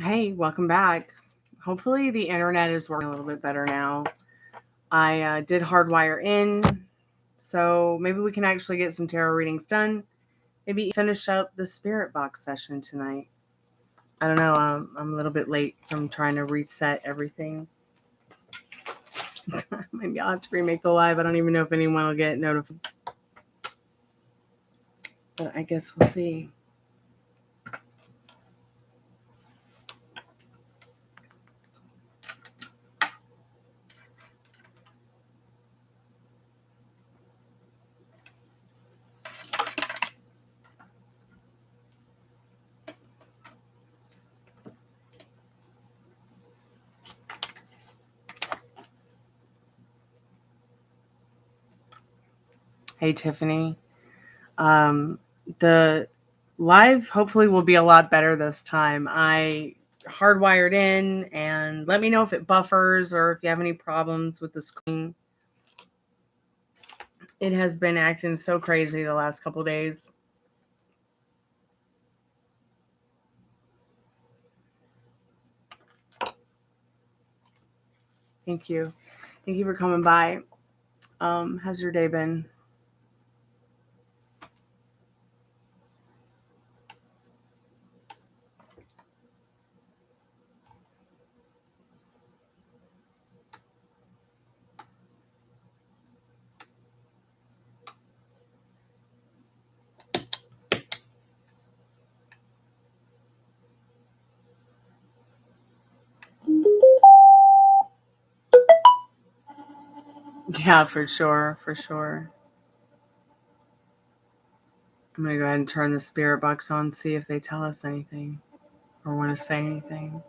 Hey, welcome back. Hopefully, the internet is working a little bit better now. I did hardwire in, so maybe we can actually get some tarot readings done. Maybe finish up the spirit box session tonight. I don't know. I'm a little bit late from trying to reset everything. Maybe I'll have to remake the live. I don't even know if anyone will get notified, but I guess we'll see. Hey, Tiffany. Um, the live hopefully will be a lot better this time. I hardwired in, and let me know if it buffers or if you have any problems with the screen. It has been acting so crazy the last couple days. Thank you. Thank you for coming by. How's your day been? Yeah, for sure. For sure. I'm going to go ahead and turn the spirit box on, see if they tell us anything or want to say anything.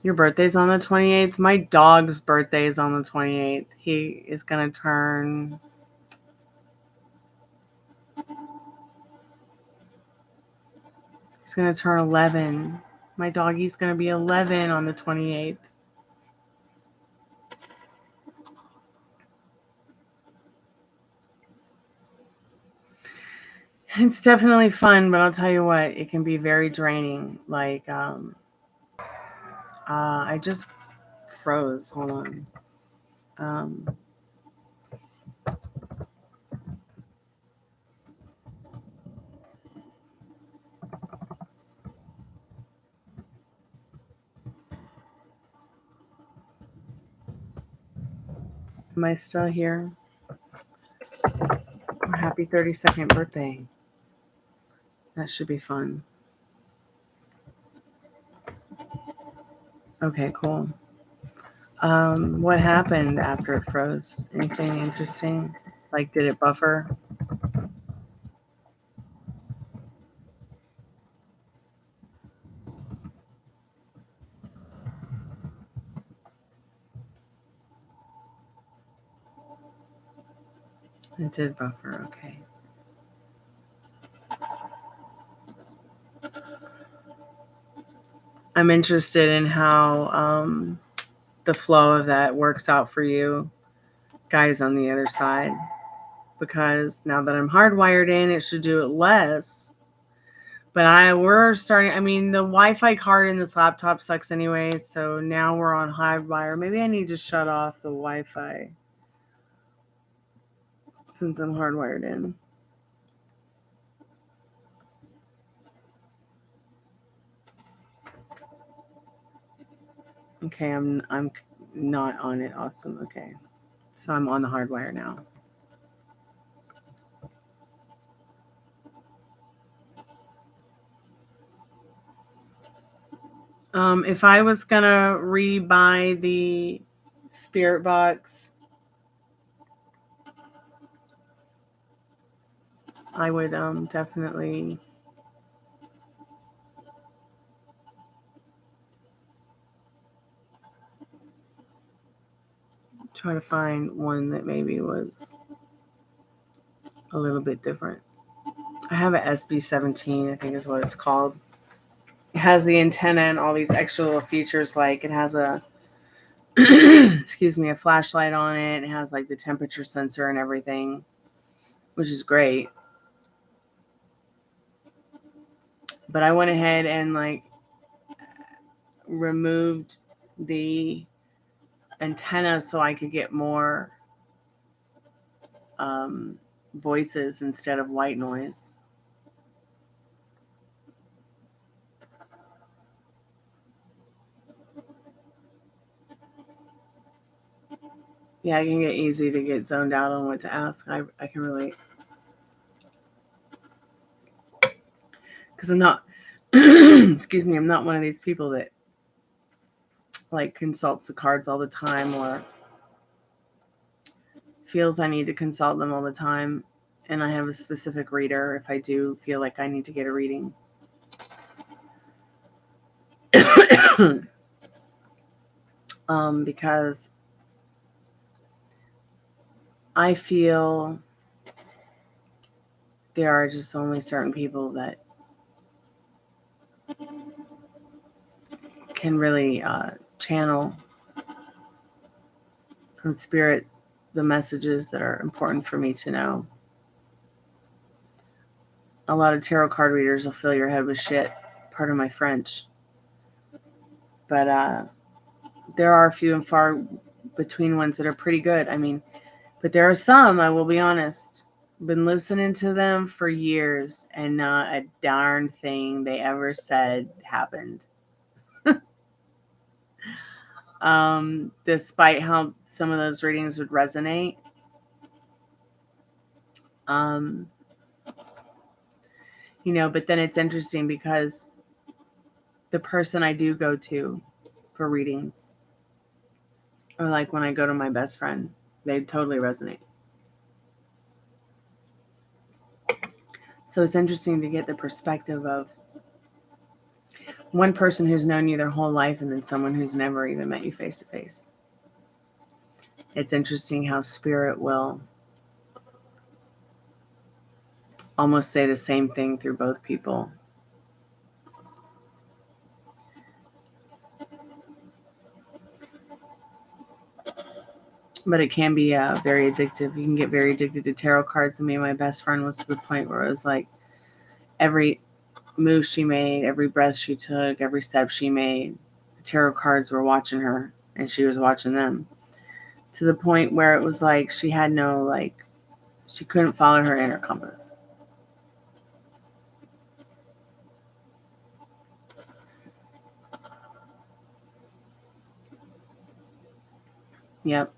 Your birthday's on the 28th. My dog's birthday is on the 28th. He is going to turn. He's going to turn 11. My doggy's going to be 11 on the 28th. It's definitely fun, but I'll tell you what, it can be very draining. I just froze. Hold on. Um, am I still here? Happy 32nd birthday. That should be fun. Okay, cool. What happened after it froze? Anything interesting? Like, did it buffer? It did buffer. Okay. I'm interested in how the flow of that works out for you guys on the other side. Because now that I'm hardwired in, it should do it less. But we're starting. I mean, the Wi-Fi card in this laptop sucks anyway. So now we're on hardwire. Maybe I need to shut off the Wi-Fi since I'm hardwired in. Okay, I'm not on it. Awesome. Okay, so I'm on the hardwire now. If I was gonna rebuy the spirit box, I would definitely try to find one that maybe was a little bit different. I have a SB17, I think is what it's called. It has the antenna and all these extra little features, like it has a excuse me, a flashlight on it. It has like the temperature sensor and everything, which is great. But I went ahead and like removed the antenna so I could get more voices instead of white noise. Yeah, it can get easy to get zoned out on what to ask. I can relate. Because I'm not, excuse me, I'm not one of these people that like consults the cards all the time or feels I need to consult them all the time. And I have a specific reader if I do feel like I need to get a reading. Because I feel there are just only certain people that can really channel from spirit the messages that are important for me to know. A lot of tarot card readers will fill your head with shit. Pardon my French. But there are a few and far between ones that are pretty good. I mean, but there are some, I will be honest, been listening to them for years and not a darn thing they ever said happened. Despite how some of those readings would resonate. But then it's interesting because the person I do go to for readings, or like when I go to my best friend, they totally resonate. So it's interesting to get the perspective of one person who's known you their whole life and then someone who's never even met you face to face. It's interesting how spirit will almost say the same thing through both people. But it can be very addictive. You can get very addicted to tarot cards. And me and my best friend was to the point where it was like every move she made, every breath she took, every step she made, the tarot cards were watching her and she was watching them. To the point where it was like she had she couldn't follow her inner compass. Yep.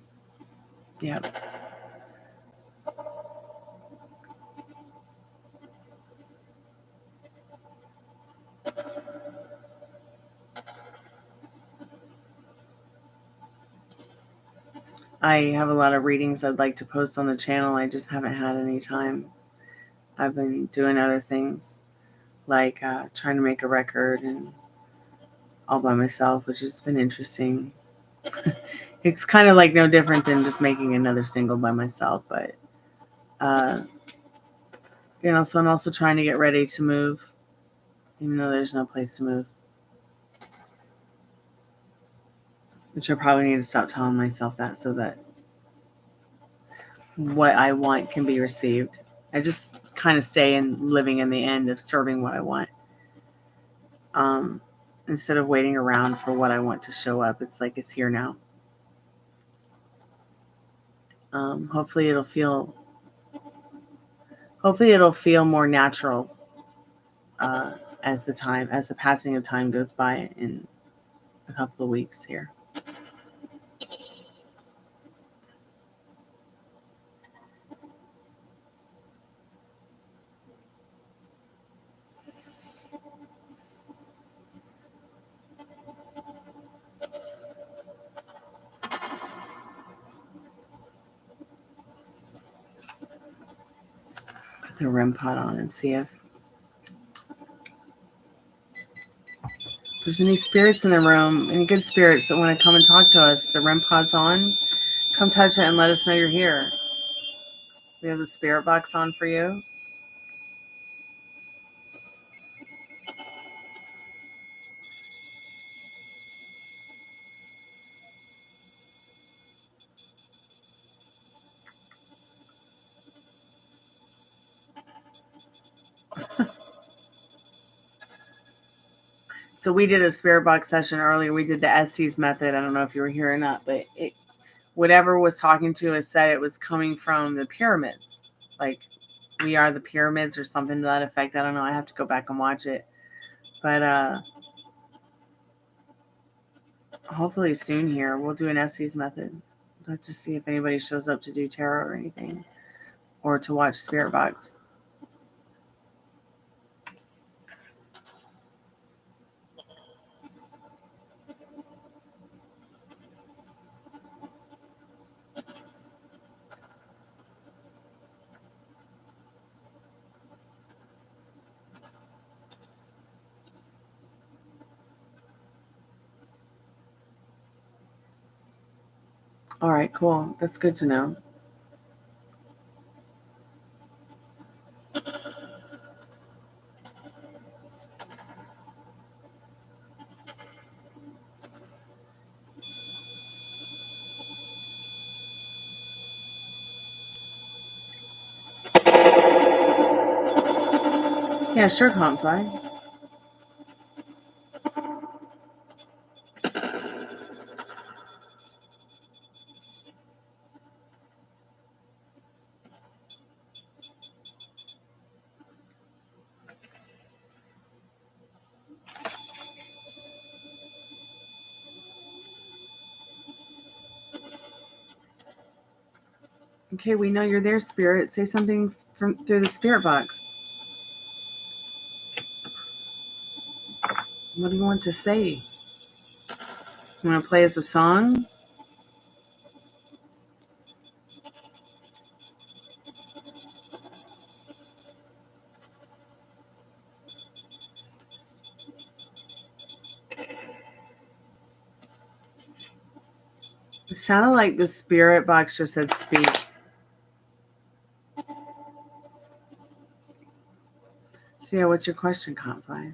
I have a lot of readings I'd like to post on the channel. I just haven't had any time. I've been doing other things, like trying to make a record and all by myself, which has been interesting. It's kind of like no different than just making another single by myself, but so I'm also trying to get ready to move, even though there's no place to move, which I probably need to stop telling myself that so that what I want can be received. I just kind of stay in living in the end of serving what I want. Instead of waiting around for what I want to show up, it's like it's here now. Hopefully it'll feel more natural as the passing of time goes by in a couple of weeks here. Put the REM pod on and see if there's any spirits in the room, any good spirits that want to come and talk to us. The REM pod's on. Come touch it and let us know you're here. We have the spirit box on for you. So we did a spirit box session earlier. We did the Estes method. I don't know if you were here or not, but whatever was talking to us said it was coming from the pyramids. Like, we are the pyramids or something to that effect. I don't know. I have to go back and watch it. But hopefully soon here we'll do an Estes method. Let's just see if anybody shows up to do tarot or anything, or to watch spirit box. All right, cool. That's good to know. Yeah, sure, Confly. Okay, we know you're there, Spirit. Say something from through the spirit box. What do you want to say? You want to play as a song? It sounded like the spirit box just said speak. So yeah, what's your question, Confly?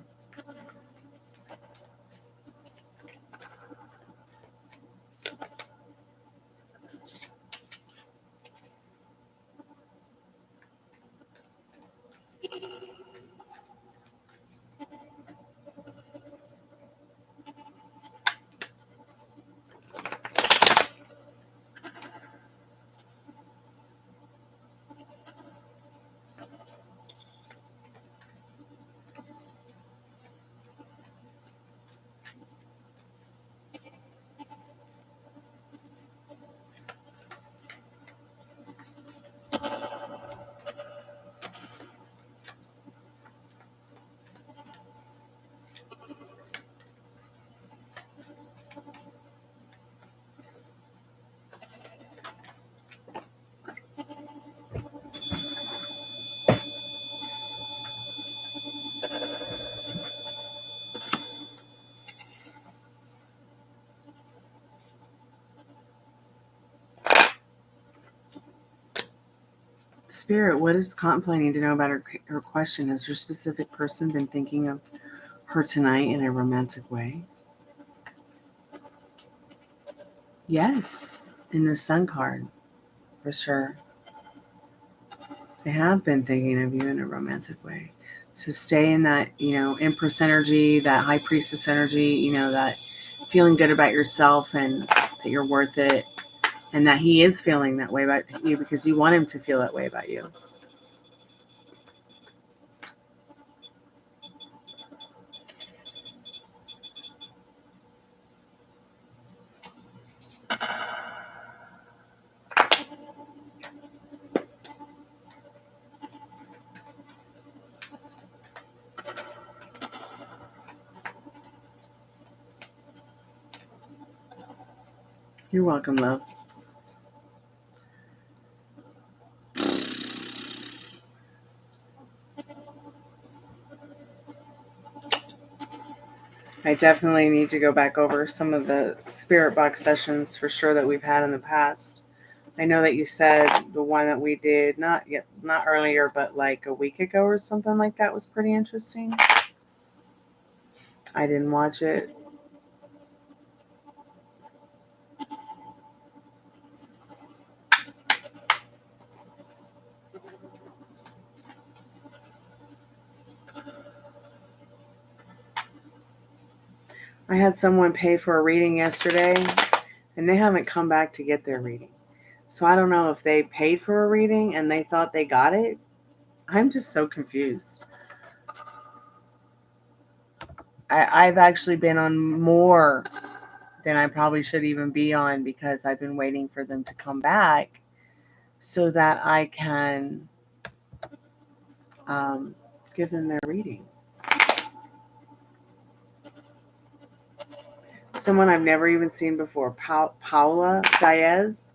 Spirit, what is Confly need to know about her question? Has your specific person been thinking of her tonight in a romantic way? Yes, in the Sun card, for sure. They have been thinking of you in a romantic way. So stay in that, Empress energy, that High Priestess energy, that feeling good about yourself and that you're worth it, and that he is feeling that way about you because you want him to feel that way about you. You're welcome, love. I definitely need to go back over some of the spirit box sessions for sure that we've had in the past. I know that you said the one that we did not earlier, but like a week ago or something like that was pretty interesting. I didn't watch it. I had someone pay for a reading yesterday, and they haven't come back to get their reading. So I don't know if they paid for a reading and they thought they got it. I'm just so confused. I've actually been on more than I probably should even be on because I've been waiting for them to come back so that I can give them their reading. Someone I've never even seen before, Paula Diaz,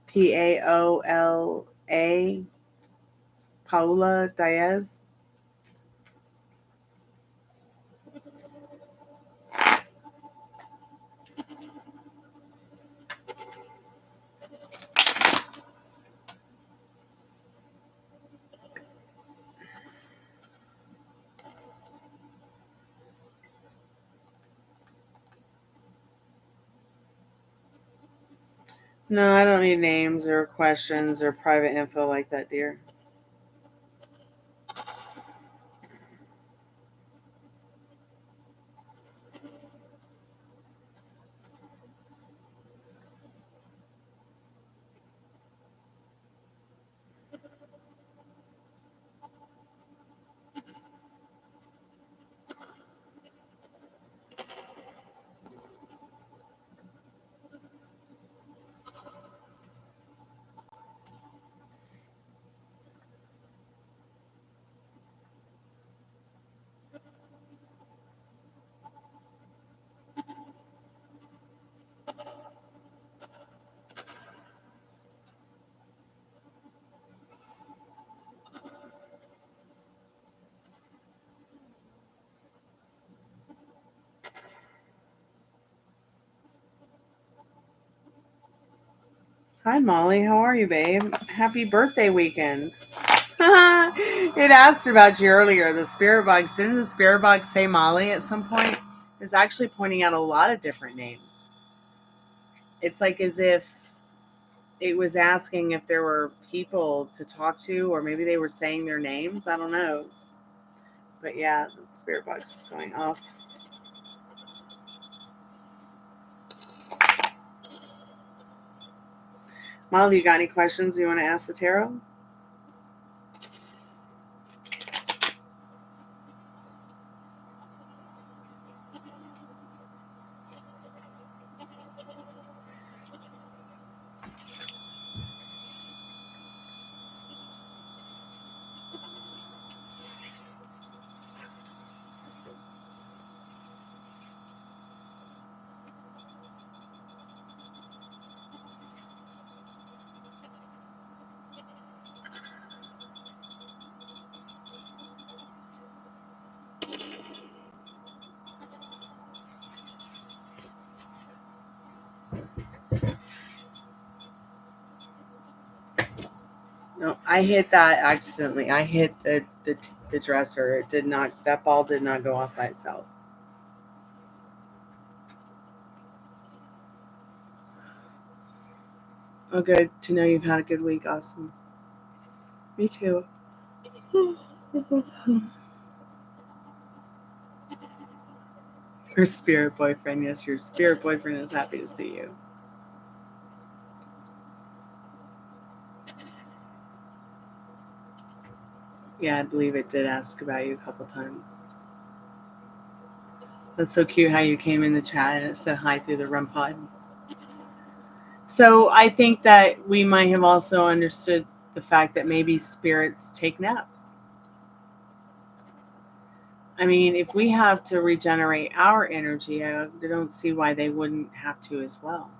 Paola, Paula Diaz. No, I don't need names or questions or private info like that, dear. Hi, Molly. How are you, babe? Happy birthday weekend. It asked about you earlier. The spirit box. Didn't the spirit box say Molly at some point? It's actually pointing out a lot of different names. It's like as if it was asking if there were people to talk to, or maybe they were saying their names. I don't know. But yeah, the spirit box is going off. Molly, you got any questions you want to ask the tarot? No, I hit that accidentally. I hit the dresser. It did not. That ball did not go off by itself. Oh, good to know you've had a good week. Awesome. Me too. Your spirit boyfriend. Yes, your spirit boyfriend is happy to see you. Yeah, I believe it did ask about you a couple times. That's so cute how you came in the chat and it said hi through the REM pod. So I think that we might have also understood the fact that maybe spirits take naps. I mean, if we have to regenerate our energy, I don't see why they wouldn't have to as well.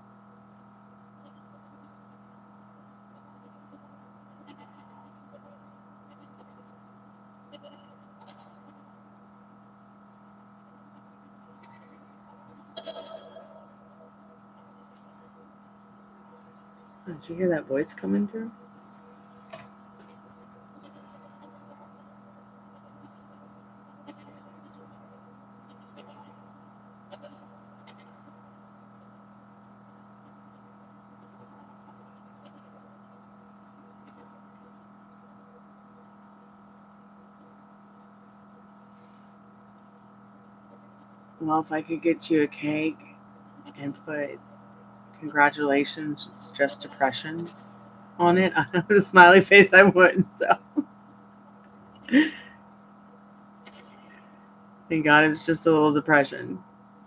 Oh, did you hear that voice coming through? Well, if I could get you a cake and put congratulations, it's just depression on it, the smiley face, I wouldn't. So thank God it's just a little depression.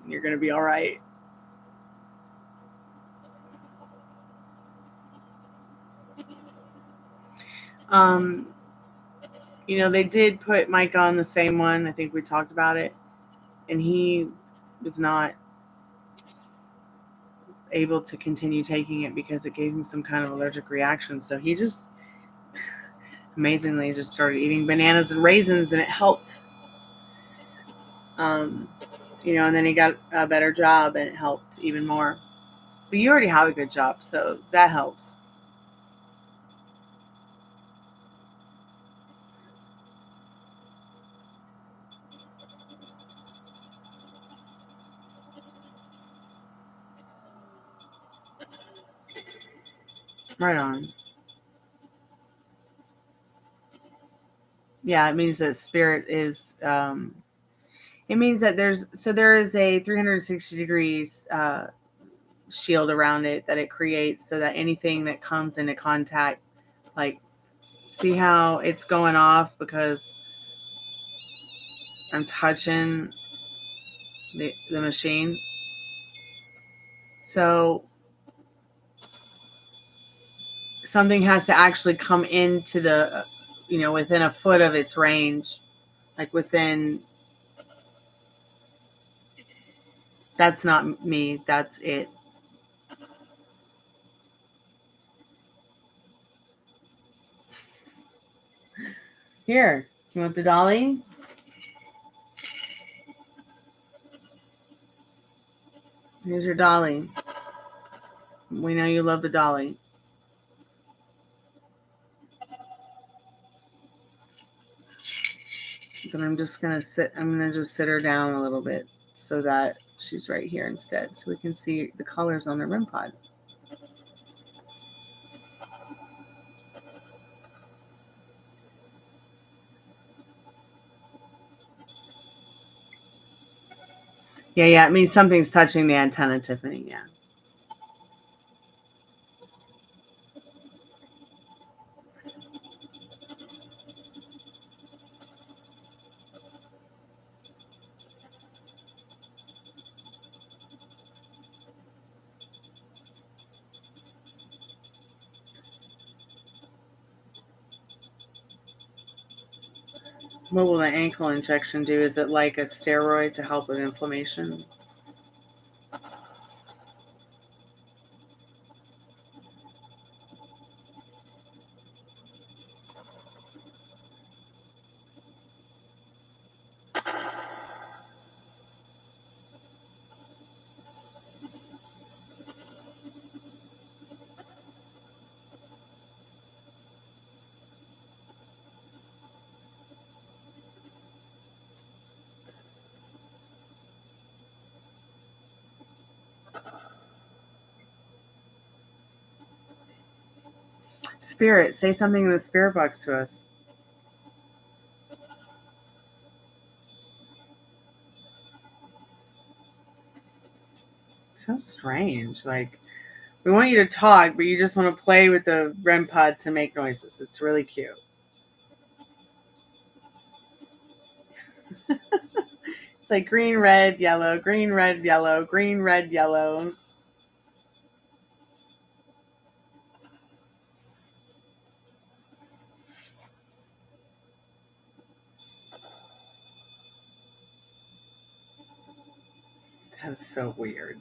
You're going to be all right. You know, they did put Mike on the same one. I think we talked about it. And he was not able to continue taking it because it gave him some kind of allergic reaction. So he just amazingly just started eating bananas and raisins, and it helped. You know, and then he got a better job, and it helped even more. But you already have a good job, so that helps. Right on. Yeah, it means that spirit is. It means that there is a 360 degrees shield around it that it creates, so that anything that comes into contact, like, see how it's going off because I'm touching the machine. So something has to actually come into the, you know, within a foot of its range, like within. That's not me. That's it. Here, you want the dolly? Here's your dolly. We know you love the dolly. But I'm just gonna sit. I'm gonna just sit her down a little bit so that she's right here instead, so we can see the colors on the REM pod. Yeah. It means something's touching the antenna, Tiffany. Yeah. What will the ankle injection do? Is it like a steroid to help with inflammation? Spirit, say something in the spirit box to us. So strange. Like, we want you to talk, but you just want to play with the REM pod to make noises. It's really cute. It's like green, red, yellow, green, red, yellow, green, red, yellow. That's so weird.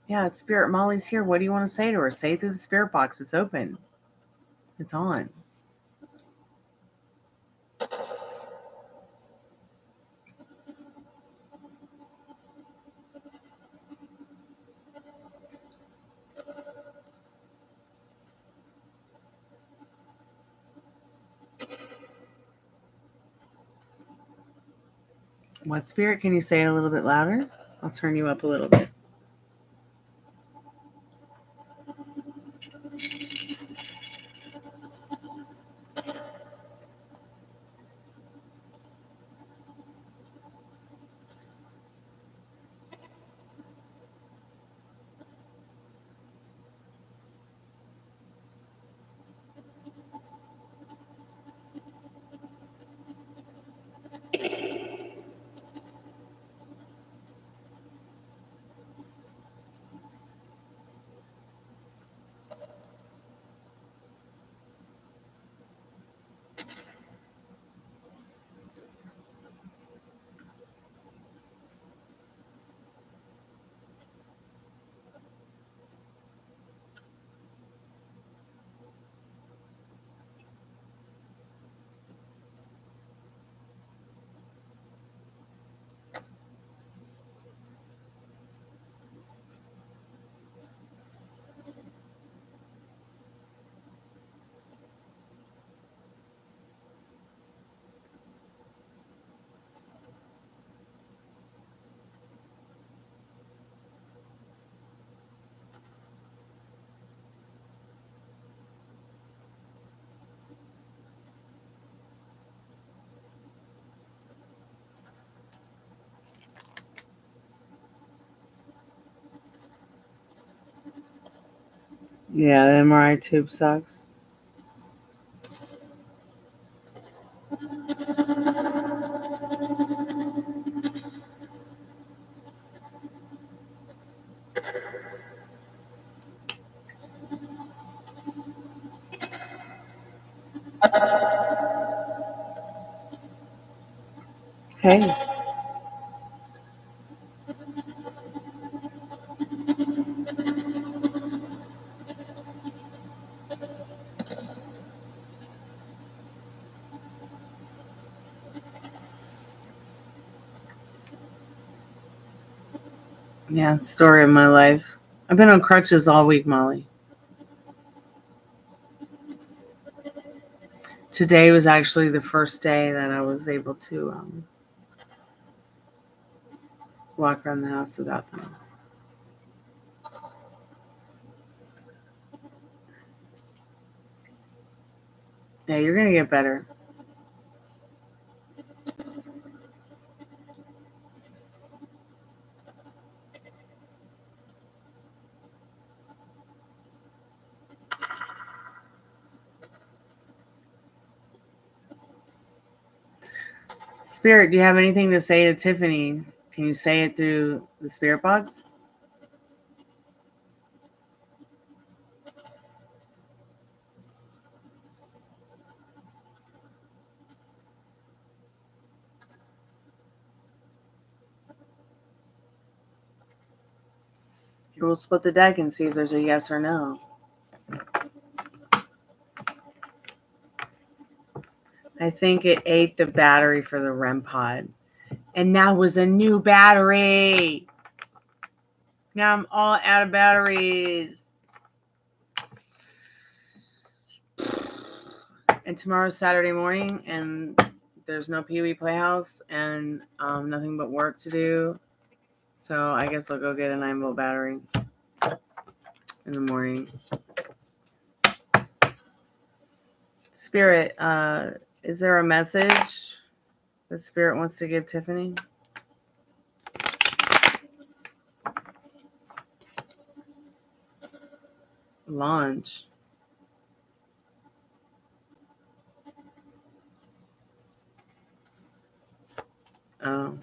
Yeah, it's Spirit. Molly's here. What do you want to say to her? Say it through the spirit box. It's open. It's on. What spirit? Can you say it a little bit louder? I'll turn you up a little bit. Yeah, the MRI tube sucks. Hey. Yeah, story of my life. I've been on crutches all week, Molly. Today was actually the first day that I was able to walk around the house without them. Yeah, you're going to get better. Spirit, do you have anything to say to Tiffany? Can you say it through the spirit box? We'll split the deck and see if there's a yes or no. I think it ate the battery for the REM pod. And that was a new battery. Now I'm all out of batteries. And tomorrow's Saturday morning, and there's no Pee Wee Playhouse, and nothing but work to do. So I guess I'll go get a 9-volt battery in the morning. Spirit, is there a message that Spirit wants to give Tiffany? Launch. Oh.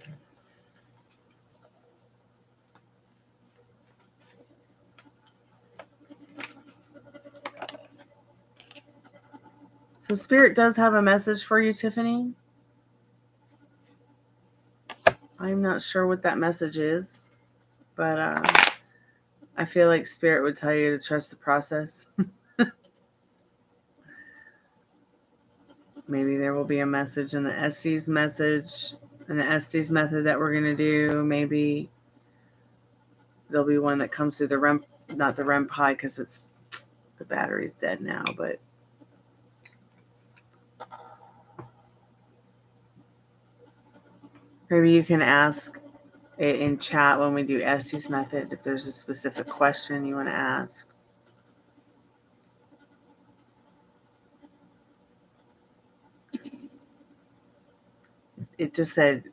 So Spirit does have a message for you, Tiffany. I'm not sure what that message is, but I feel like Spirit would tell you to trust the process. Maybe there will be a message in the Estes message and the Estes method that we're going to do. Maybe there'll be one that comes through the REM, not the REM pod because it's the battery's dead now, but maybe you can ask it in chat when we do Estes method if there's a specific question you want to ask. It just said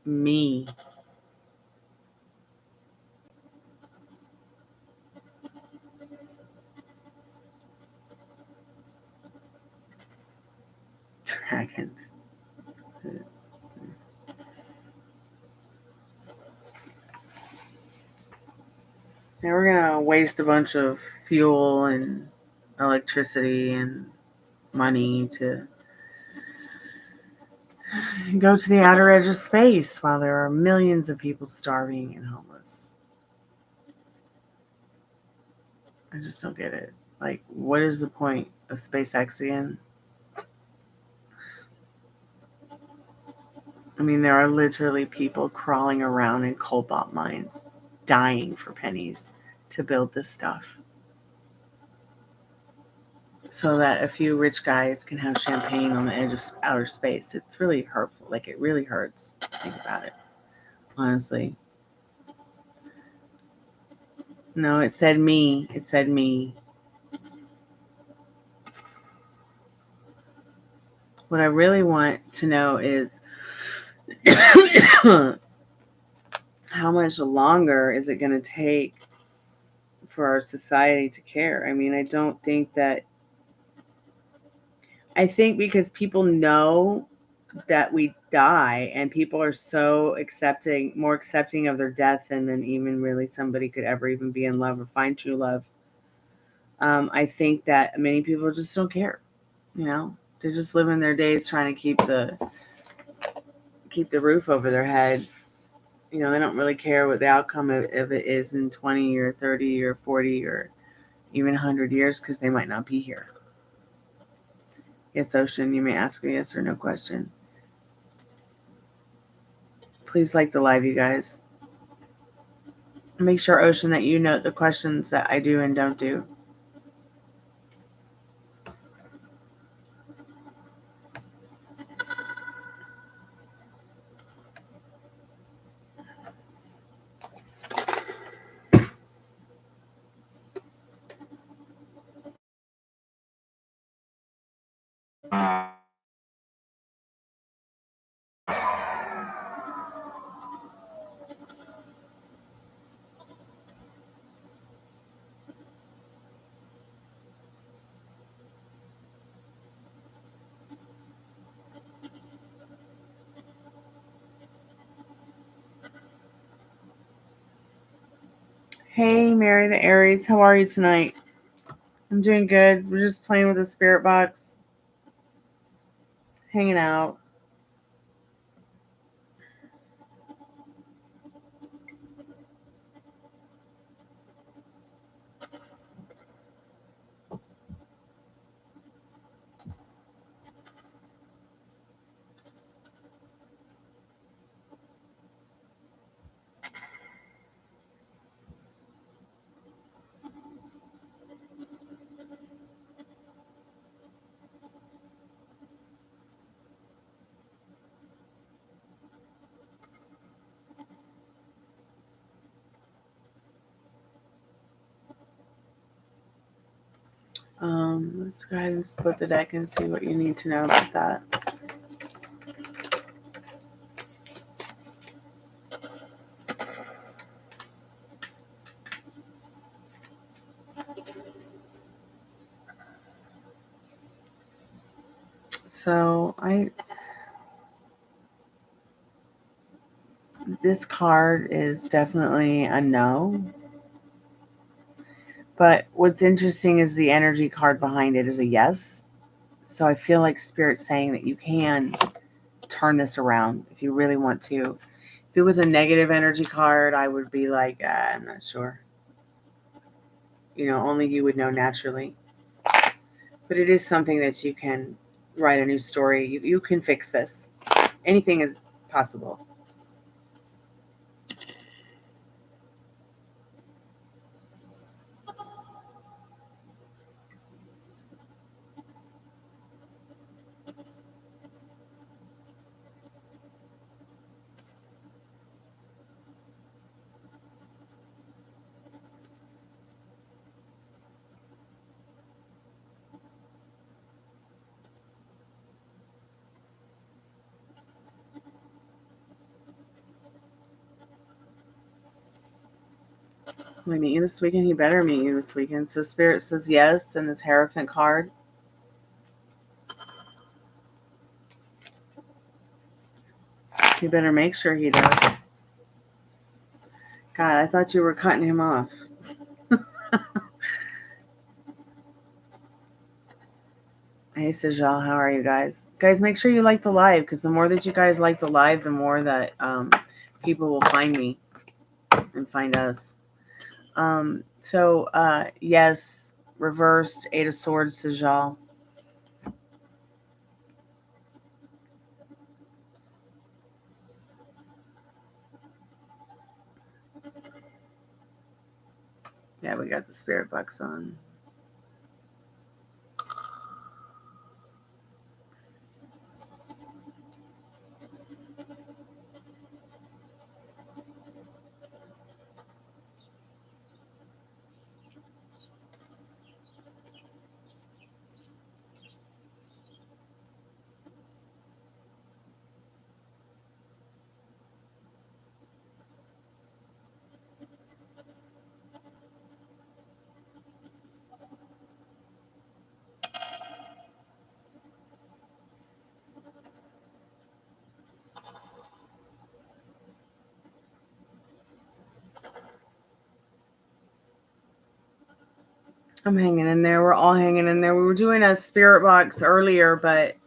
me. Dragons. Now we're going to waste a bunch of fuel and electricity and money to go to the outer edge of space while there are millions of people starving and homeless. I just don't get it. Like, what is the point of SpaceX again? I mean, there are literally people crawling around in cobalt mines, dying for pennies to build this stuff. So that a few rich guys can have champagne on the edge of outer space. It's really hurtful. Like, it really hurts to think about it, honestly. No, it said me. It said me. What I really want to know is how much longer is it going to take for our society to care. I mean, I don't think that. I think because people know that we die, and people are so more accepting of their death than even really somebody could ever even be in love or find true love. I think that many people just don't care. You know, they're just living their days trying to keep the roof over their head. You know, they don't really care what the outcome of it is in 20 or 30 or 40 or even 100 years, because they might not be here. Yes, Ocean, you may ask a yes or no question. Please like the live, you guys. Make sure, Ocean, that you note the questions that I do and don't do. Hey, Mary the Aries, how are you tonight? I'm doing good. We're just playing with the spirit box, hanging out. Let's go ahead and split the deck and see what you need to know about that. So this card is definitely a no. But what's interesting is the energy card behind it is a yes. So I feel like Spirit's saying that you can turn this around if you really want to. If it was a negative energy card, I would be like, I'm not sure. You know, only you would know naturally. But it is something that you can write a new story. You can fix this. Anything is possible. Will he meet you this weekend? He better meet you this weekend. So Spirit says yes, and this Hierophant card. You better make sure he does. God, I thought you were cutting him off. Hey, Sejal, how are you guys? Guys, make sure you like the live, because the more that you guys like the live, the more that people will find me and find us. Yes, reversed, 8 of Swords, Sejal. Yeah, we got the spirit box on. I'm hanging in there. We're all hanging in there. We were doing a spirit box earlier, but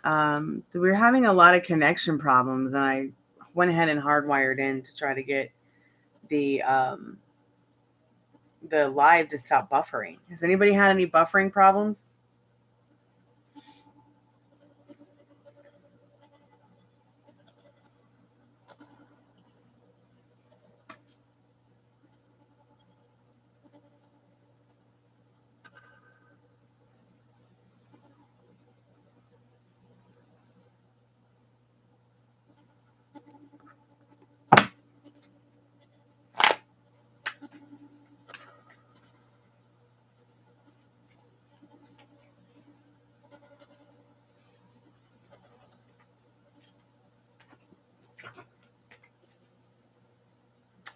we were having a lot of connection problems, and I went ahead and hardwired in to try to get the live to stop buffering. Has anybody had any buffering problems?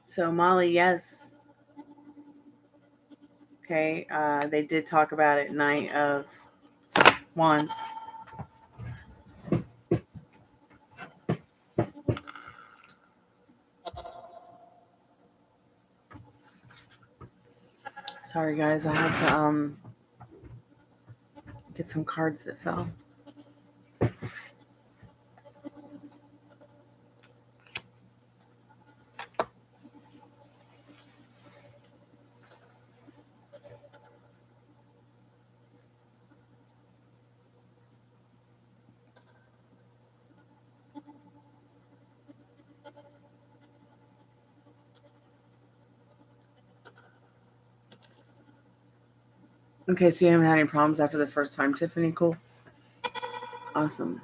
So Molly, yes. Okay, they did talk about it, Knight of Wands. Sorry guys, I had to get some cards that fell. Okay, so you haven't had any problems after the first time, Tiffany? Cool. Awesome.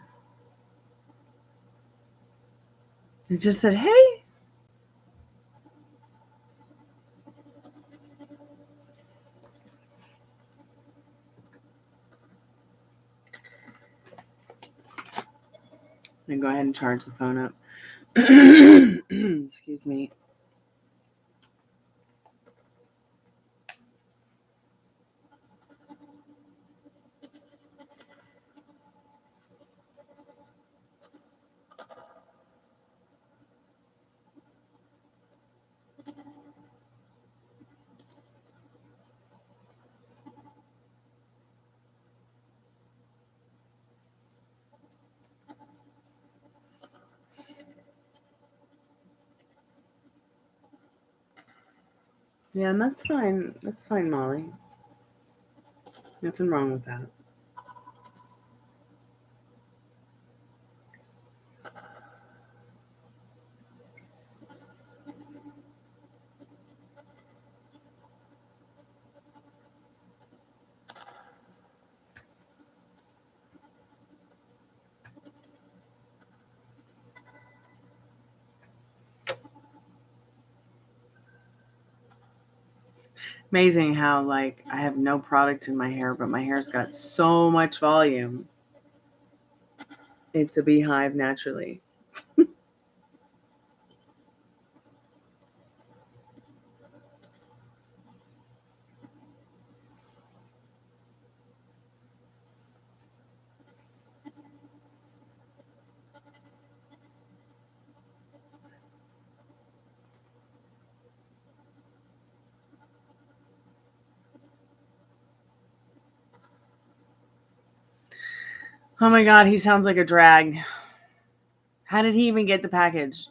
It just said, hey. Let me go ahead and charge the phone up. Excuse me. Yeah, and that's fine. That's fine, Molly. Nothing wrong with that. Amazing how, like, I have no product in my hair, but my hair's got so much volume. It's a beehive naturally. Oh my God, he sounds like a drag. How did he even get the package?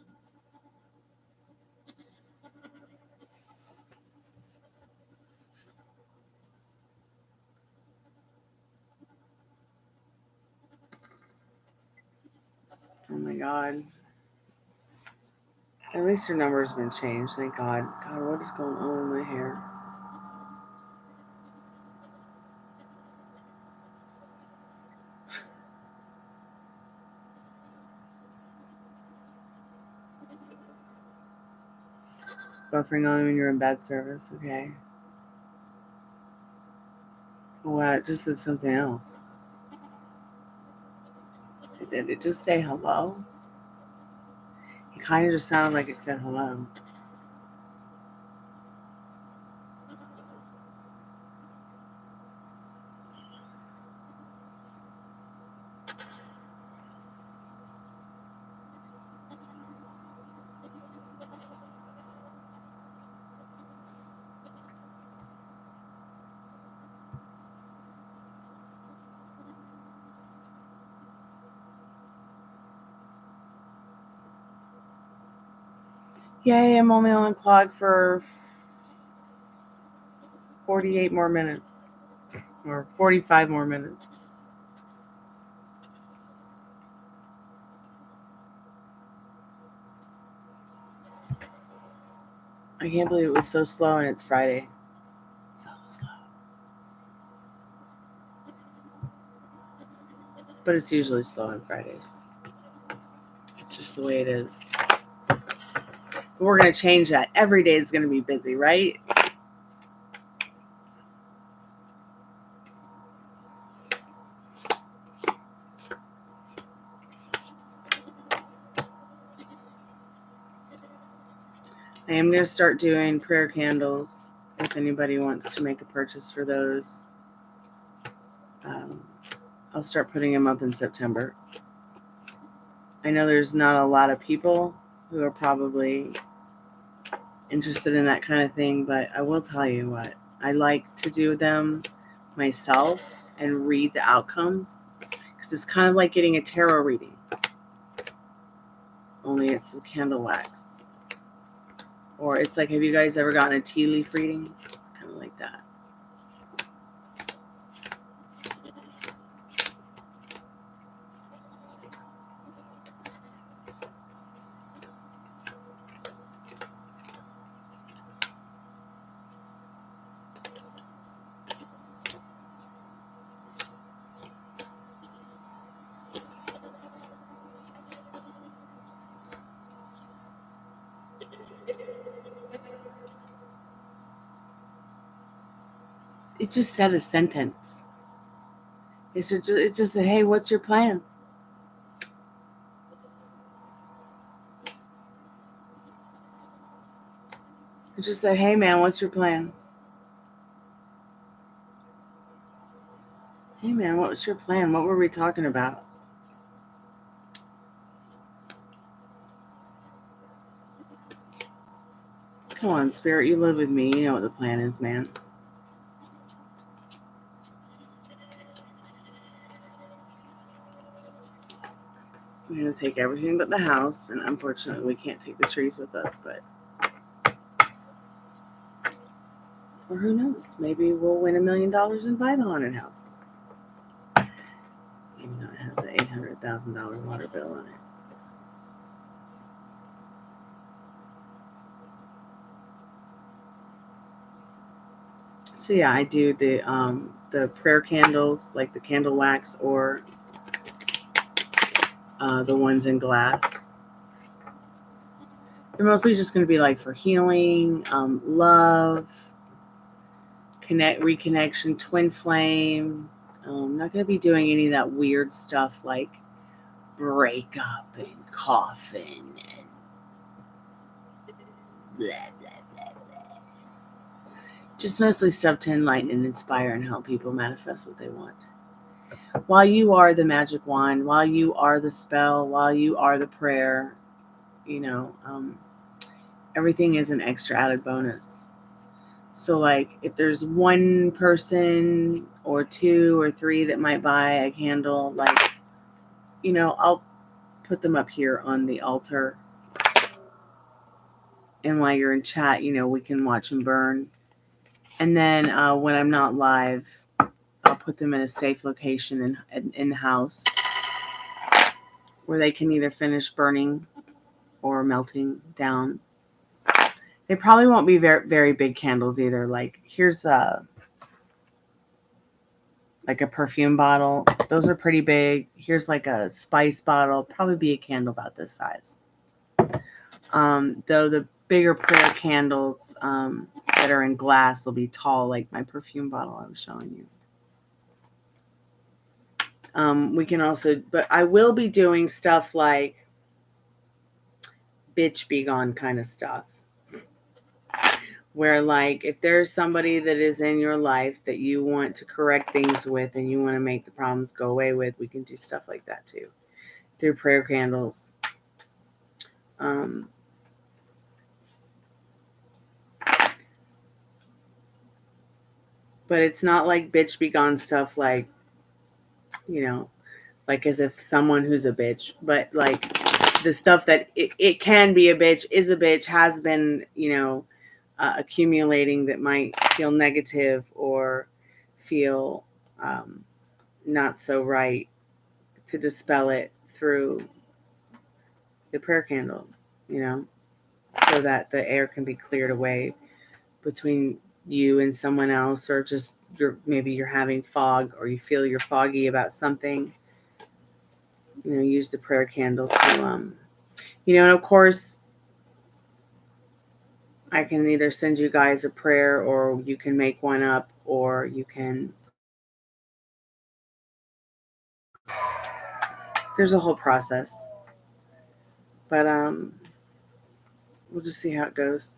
Oh my God. At least your number's been changed. Thank God. God, what is going on with my hair? Buffering on when you're in bad service. Okay. Well, it just said something else. Did it just say hello? It kind of just sounded like it said hello. Yay, I'm only on the clock for 48 more minutes. Or 45 more minutes. I can't believe it was so slow and it's Friday. So slow. But it's usually slow on Fridays. It's just the way it is. But we're going to change that. Every day is going to be busy, right? I am going to start doing prayer candles if anybody wants to make a purchase for those. I'll start putting them up in September. I know there's not a lot of people who are probably interested in that kind of thing, but I will tell you what, I like to do them myself and read the outcomes, because it's kind of like getting a tarot reading, only it's with candle wax. Or it's like, have you guys ever gotten a tea leaf reading? It's kind of like that. It just said a sentence. It just said, hey, what's your plan? It just said, hey, man, what's your plan? Hey, man, what was your plan? What were we talking about? Come on, Spirit, you live with me. You know what the plan is, man. We're going to take everything but the house, and unfortunately we can't take the trees with us, but... Or who knows? Maybe we'll win $1 million and buy the haunted house. Even though it has an $800,000 water bill on it. So yeah, I do the prayer candles, like the candle wax, or the ones in glass. They're mostly just going to be like for healing, love, reconnection, twin flame. I'm not going to be doing any of that weird stuff like breakup and coffin and blah, blah, blah, blah. Just mostly stuff to enlighten and inspire and help people manifest what they want. While you are the magic wand, while you are the spell, while you are the prayer, everything is an extra added bonus. So like if there's one person or two or three that might buy a candle, like, I'll put them up here on the altar. And while you're in chat, we can watch them burn. And then when I'm not live, I'll put them in a safe location in the house where they can either finish burning or melting down. They probably won't be very, very big candles either. Like here's like a perfume bottle. Those are pretty big. Here's like a spice bottle. Probably be a candle about this size. Though the bigger prayer candles that are in glass will be tall, like my perfume bottle I was showing you. We can also, but I will be doing stuff like bitch be gone kind of stuff. Where like if there's somebody that is in your life that you want to correct things with and you want to make the problems go away with, we can do stuff like that too. Through prayer candles. But it's not like bitch be gone stuff like, like as if someone who's a bitch, but like the stuff that it can be a bitch, is a bitch, has been, accumulating, that might feel negative or feel not so right, to dispel it through the prayer candle, so that the air can be cleared away between you and someone else, or just maybe you're having fog, or you feel you're foggy about something. Use the prayer candle to, and of course, I can either send you guys a prayer, or you can make one up, or you can. There's a whole process, but we'll just see how it goes.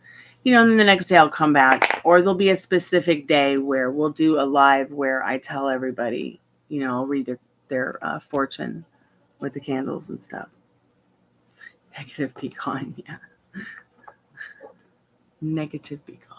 And then the next day I'll come back, or there'll be a specific day where we'll do a live where I tell everybody, I'll read their fortune with the candles and stuff. Negative be gone, yeah. Negative be gone.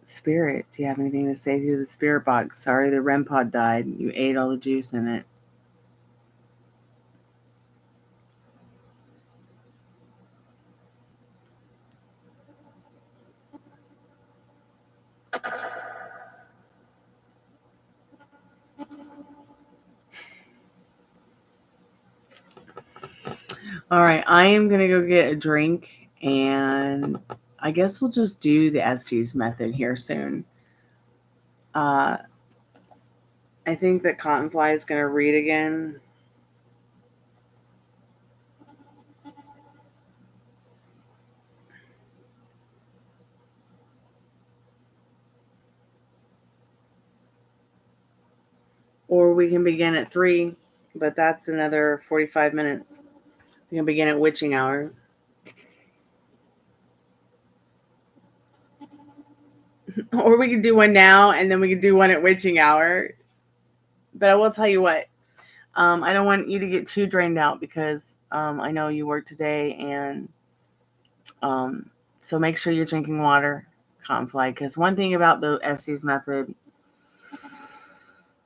Spirit, do you have anything to say through the spirit box? Sorry the REM pod died. You ate all the juice in it. All right, I am going to go get a drink, and I guess we'll just do the Estes method here soon. I think that Cottonfly is going to read again. Or we can begin at 3, but that's another 45 minutes. We can begin at witching hour. Or we can do one now, and then we can do one at witching hour. But I will tell you what, I don't want you to get too drained out, because I know you work today, and so make sure you're drinking water, Cottonfly, because one thing about the Estes method,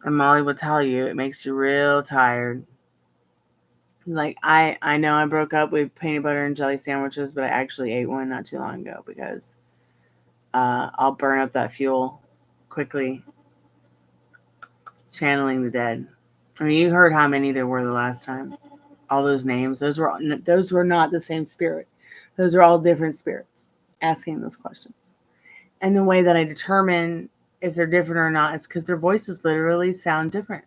and Molly will tell you, it makes you real tired. Like, I know I broke up with peanut butter and jelly sandwiches, but I actually ate one not too long ago, because I'll burn up that fuel quickly, channeling the dead. I mean, you heard how many there were the last time. All those names, those were not the same spirit. Those are all different spirits asking those questions. And the way that I determine if they're different or not is because their voices literally sound different.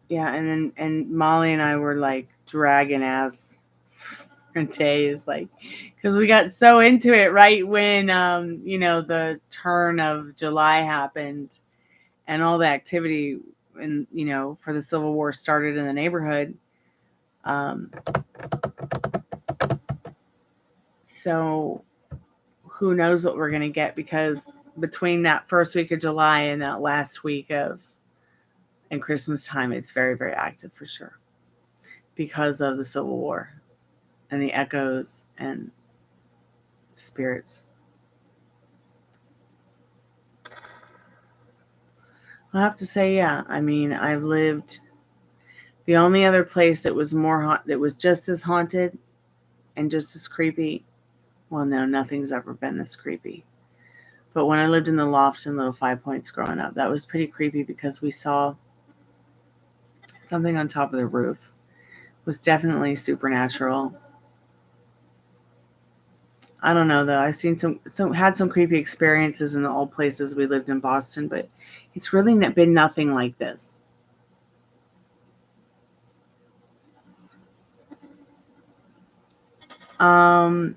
Yeah, and Molly and I were like dragging ass for days, like, because we got so into it right when the turn of July happened, and all the activity, and for the Civil War started in the neighborhood. So who knows what we're gonna get, because between that first week of July and that last week of and Christmas time, it's very, very active for sure, because of the Civil War and the echoes and spirits. I'll have to say, yeah. I mean, I've lived. The only other place that was that was just as haunted and just as creepy. Well, no, nothing's ever been this creepy. But when I lived in the loft in Little Five Points growing up, that was pretty creepy, because we saw something on top of the roof. It was definitely supernatural. I don't know though. I've seen had some creepy experiences in the old places we lived in Boston, but it's really been nothing like this. The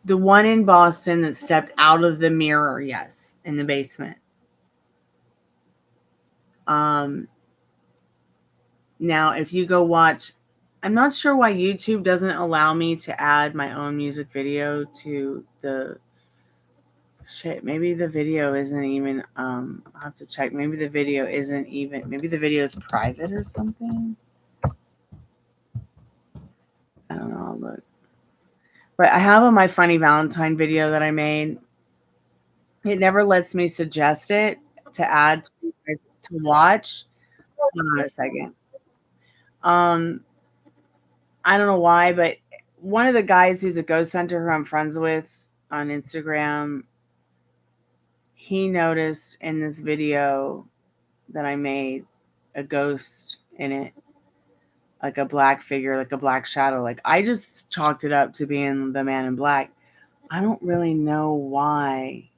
one in Boston that stepped out of the mirror, yes, in the basement. Now, if you go watch, I'm not sure why YouTube doesn't allow me to add my own music video to the shit. Maybe the video isn't even, I'll have to check. Maybe the video isn't even, maybe the video is private or something. I don't know. I'll look. But I have on my funny Valentine video that I made. It never lets me suggest it to add to watch. Hold on a second. I don't know why, but one of the guys who's a ghost hunter who I'm friends with on Instagram, he noticed in this video that I made a ghost in it, like a black figure, like a black shadow. Like I just chalked it up to being the man in black. I don't really know why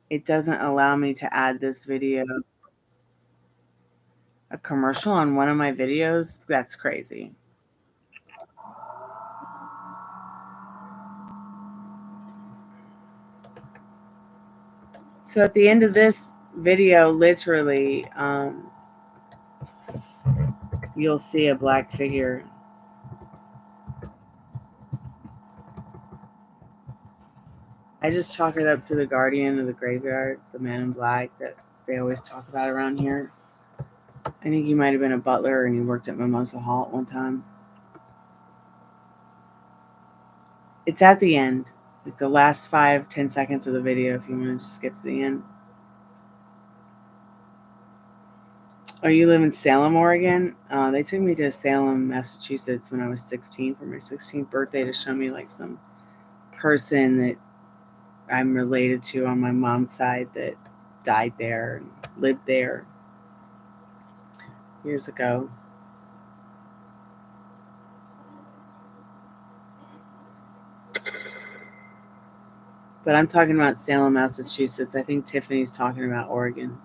it doesn't allow me to add this video. A commercial on one of my videos? That's crazy. So at the end of this video, literally, you'll see a black figure. I just chalk it up to the guardian of the graveyard, the man in black that they always talk about around here. I think he might have been a butler and he worked at Mimosa Hall at one time. It's at the end, like the last 5-10 seconds of the video if you want to just skip to the end. Oh, you live in Salem, Oregon? They took me to Salem, Massachusetts when I was 16 for my 16th birthday to show me like some person that I'm related to on my mom's side that died there and lived there years ago. But I'm talking about Salem, Massachusetts. I think Tiffany's talking about Oregon.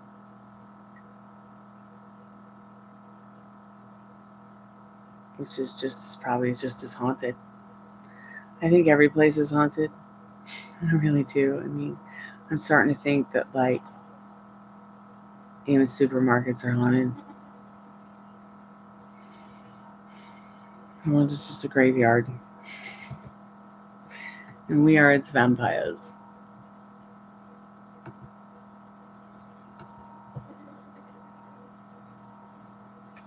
Which is just probably just as haunted. I think every place is haunted. I really do. I mean, I'm starting to think that like even supermarkets are haunted. Well, it's just a graveyard. And we are its vampires.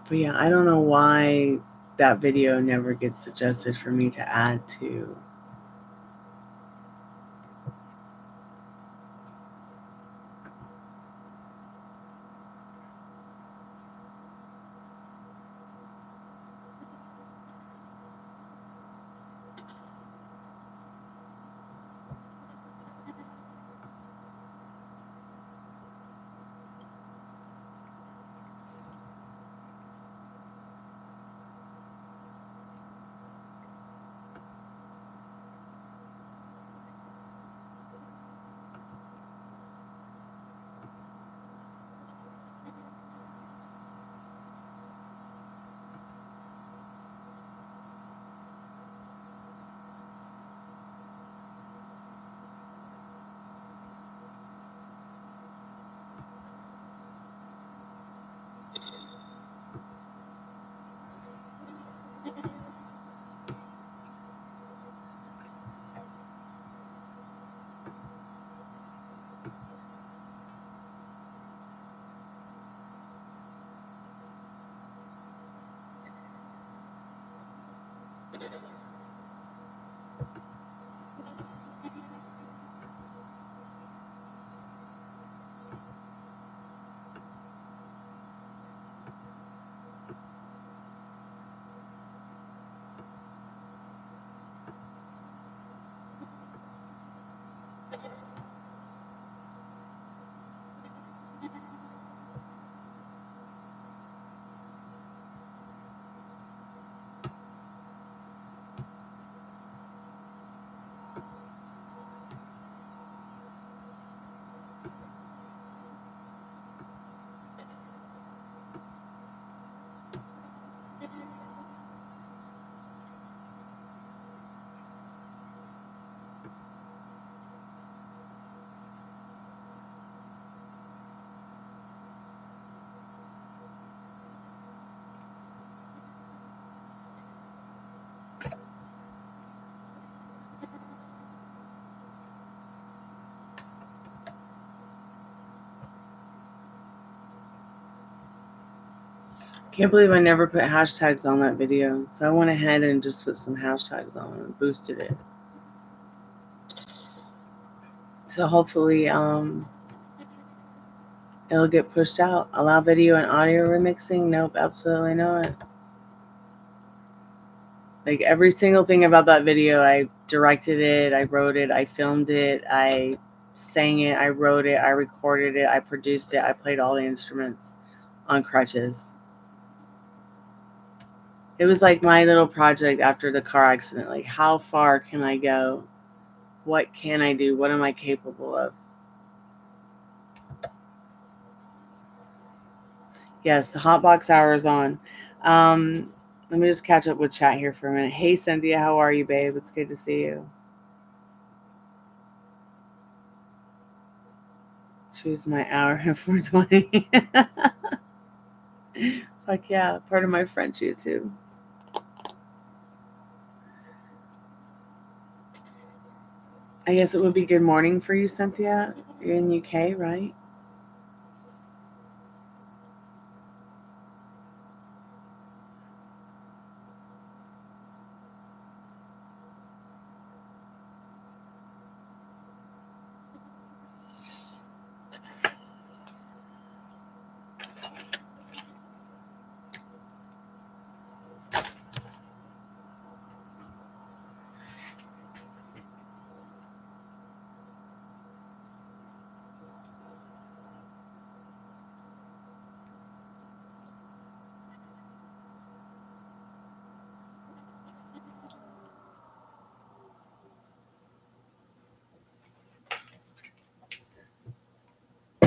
But yeah, I don't know why that video never gets suggested for me to add to. Can't believe I never put hashtags on that video. So I went ahead and just put some hashtags on and boosted it. So hopefully it'll get pushed out. Allow video and audio remixing? Nope, absolutely not. Like every single thing about that video, I directed it, I wrote it, I filmed it, I sang it, I wrote it, I recorded it, I produced it, I played all the instruments on crutches. It was like my little project after the car accident. Like, how far can I go? What can I do? What am I capable of? Yes, the hotbox hour is on. Let me just catch up with chat here for a minute. Hey, Cynthia, how are you, babe? It's good to see you. Choose my hour at 4:20. Fuck yeah, part of my French YouTube. I guess it would be good morning for you, Cynthia. You're in UK, right?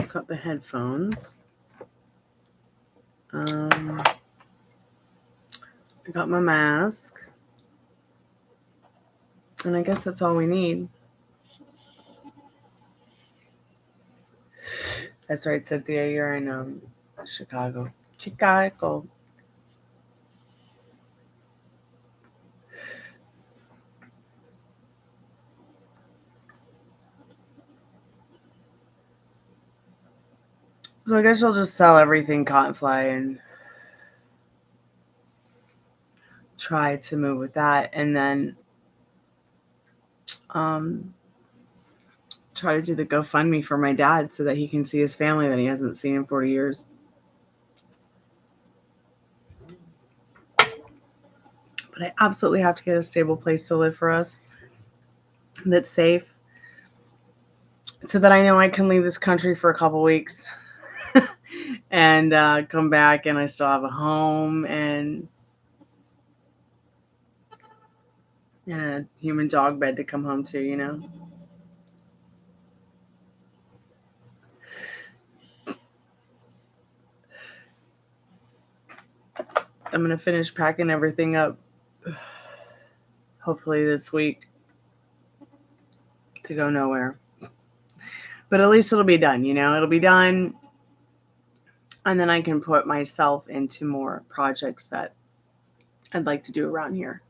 Got the headphones. I got my mask. And I guess that's all we need. That's right, Cynthia. You're in Chicago. Chicago. So I guess I'll just sell everything Cottonfly and try to move with that. And then try to do the GoFundMe for my dad so that he can see his family that he hasn't seen in 40 years. But I absolutely have to get a stable place to live for us that's safe so that I know I can leave this country for a couple weeks and come back and I still have a home and a human dog bed to come home to, you know? I'm going to finish packing everything up hopefully this week to go nowhere. But at least it'll be done, you know? It'll be done. And then I can put myself into more projects that I'd like to do around here.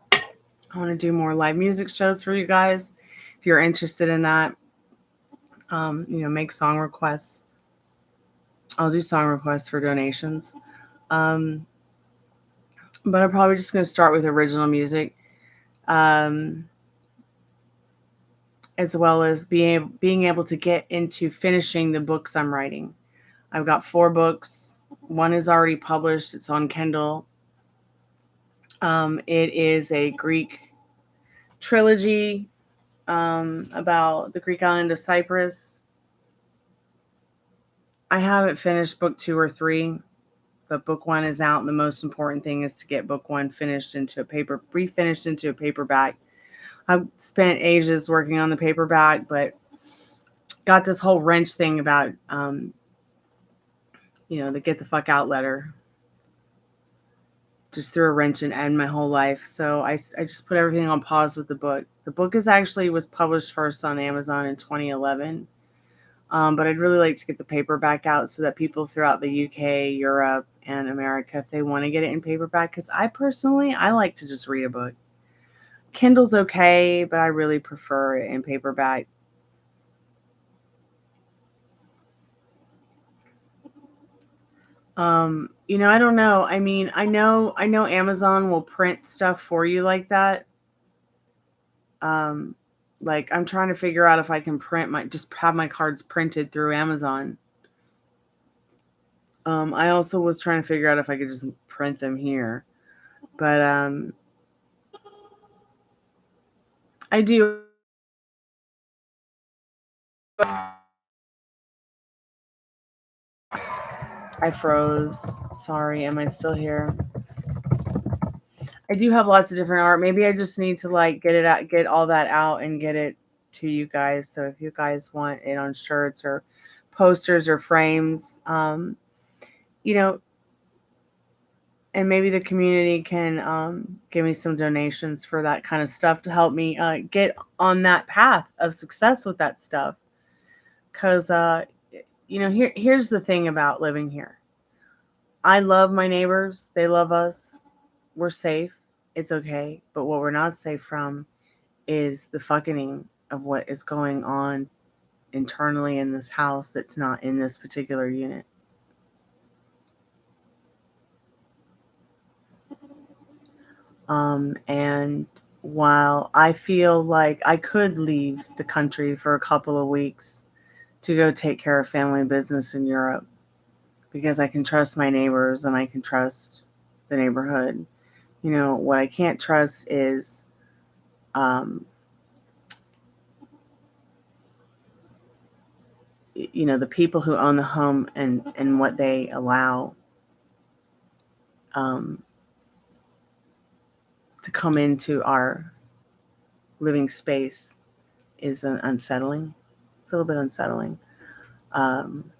I want to do more live music shows for you guys. If you're interested in that, make song requests. I'll do song requests for donations. But I'm probably just going to start with original music. As well as being able to get into finishing the books I'm writing. I've got 4 books. One is already published. It's on Kindle. It is a Greek trilogy about the Greek island of Cyprus. I haven't finished book 2 or 3, but book 1 is out. And the most important thing is to get book 1 refinished into a paperback. I've spent ages working on the paperback, but got this whole wrench thing about, the get the fuck out letter. Just threw a wrench in my whole life. So I just put everything on pause with the book. The book was published first on Amazon in 2011. But I'd really like to get the paperback out so that people throughout the UK, Europe, and America, if they want to get it in paperback, because I like to just read a book. Kindle's okay, but I really prefer it in paperback. I don't know. I mean, I know Amazon will print stuff for you like that. Um, like I'm trying to figure out if I can just have my cards printed through Amazon. I also was trying to figure out if I could just print them here, but I do. I froze. Sorry, am I still here? I do have lots of different art. Maybe I just need to like get it out, get all that out, and get it to you guys. So if you guys want it on shirts or posters or frames, you know, and maybe the community can give me some donations for that kind of stuff to help me get on that path of success with that stuff. Because here's the thing about living here. I love my neighbors. They love us. We're safe. It's okay. But what we're not safe from is the fucking of what is going on internally in this house that's not in this particular unit. And while I feel like I could leave the country for a couple of weeks to go take care of family business in Europe because I can trust my neighbors and I can trust the neighborhood. What I can't trust is the people who own the home and what they allow um, to come into our living space is unsettling. It's a little bit unsettling. Um,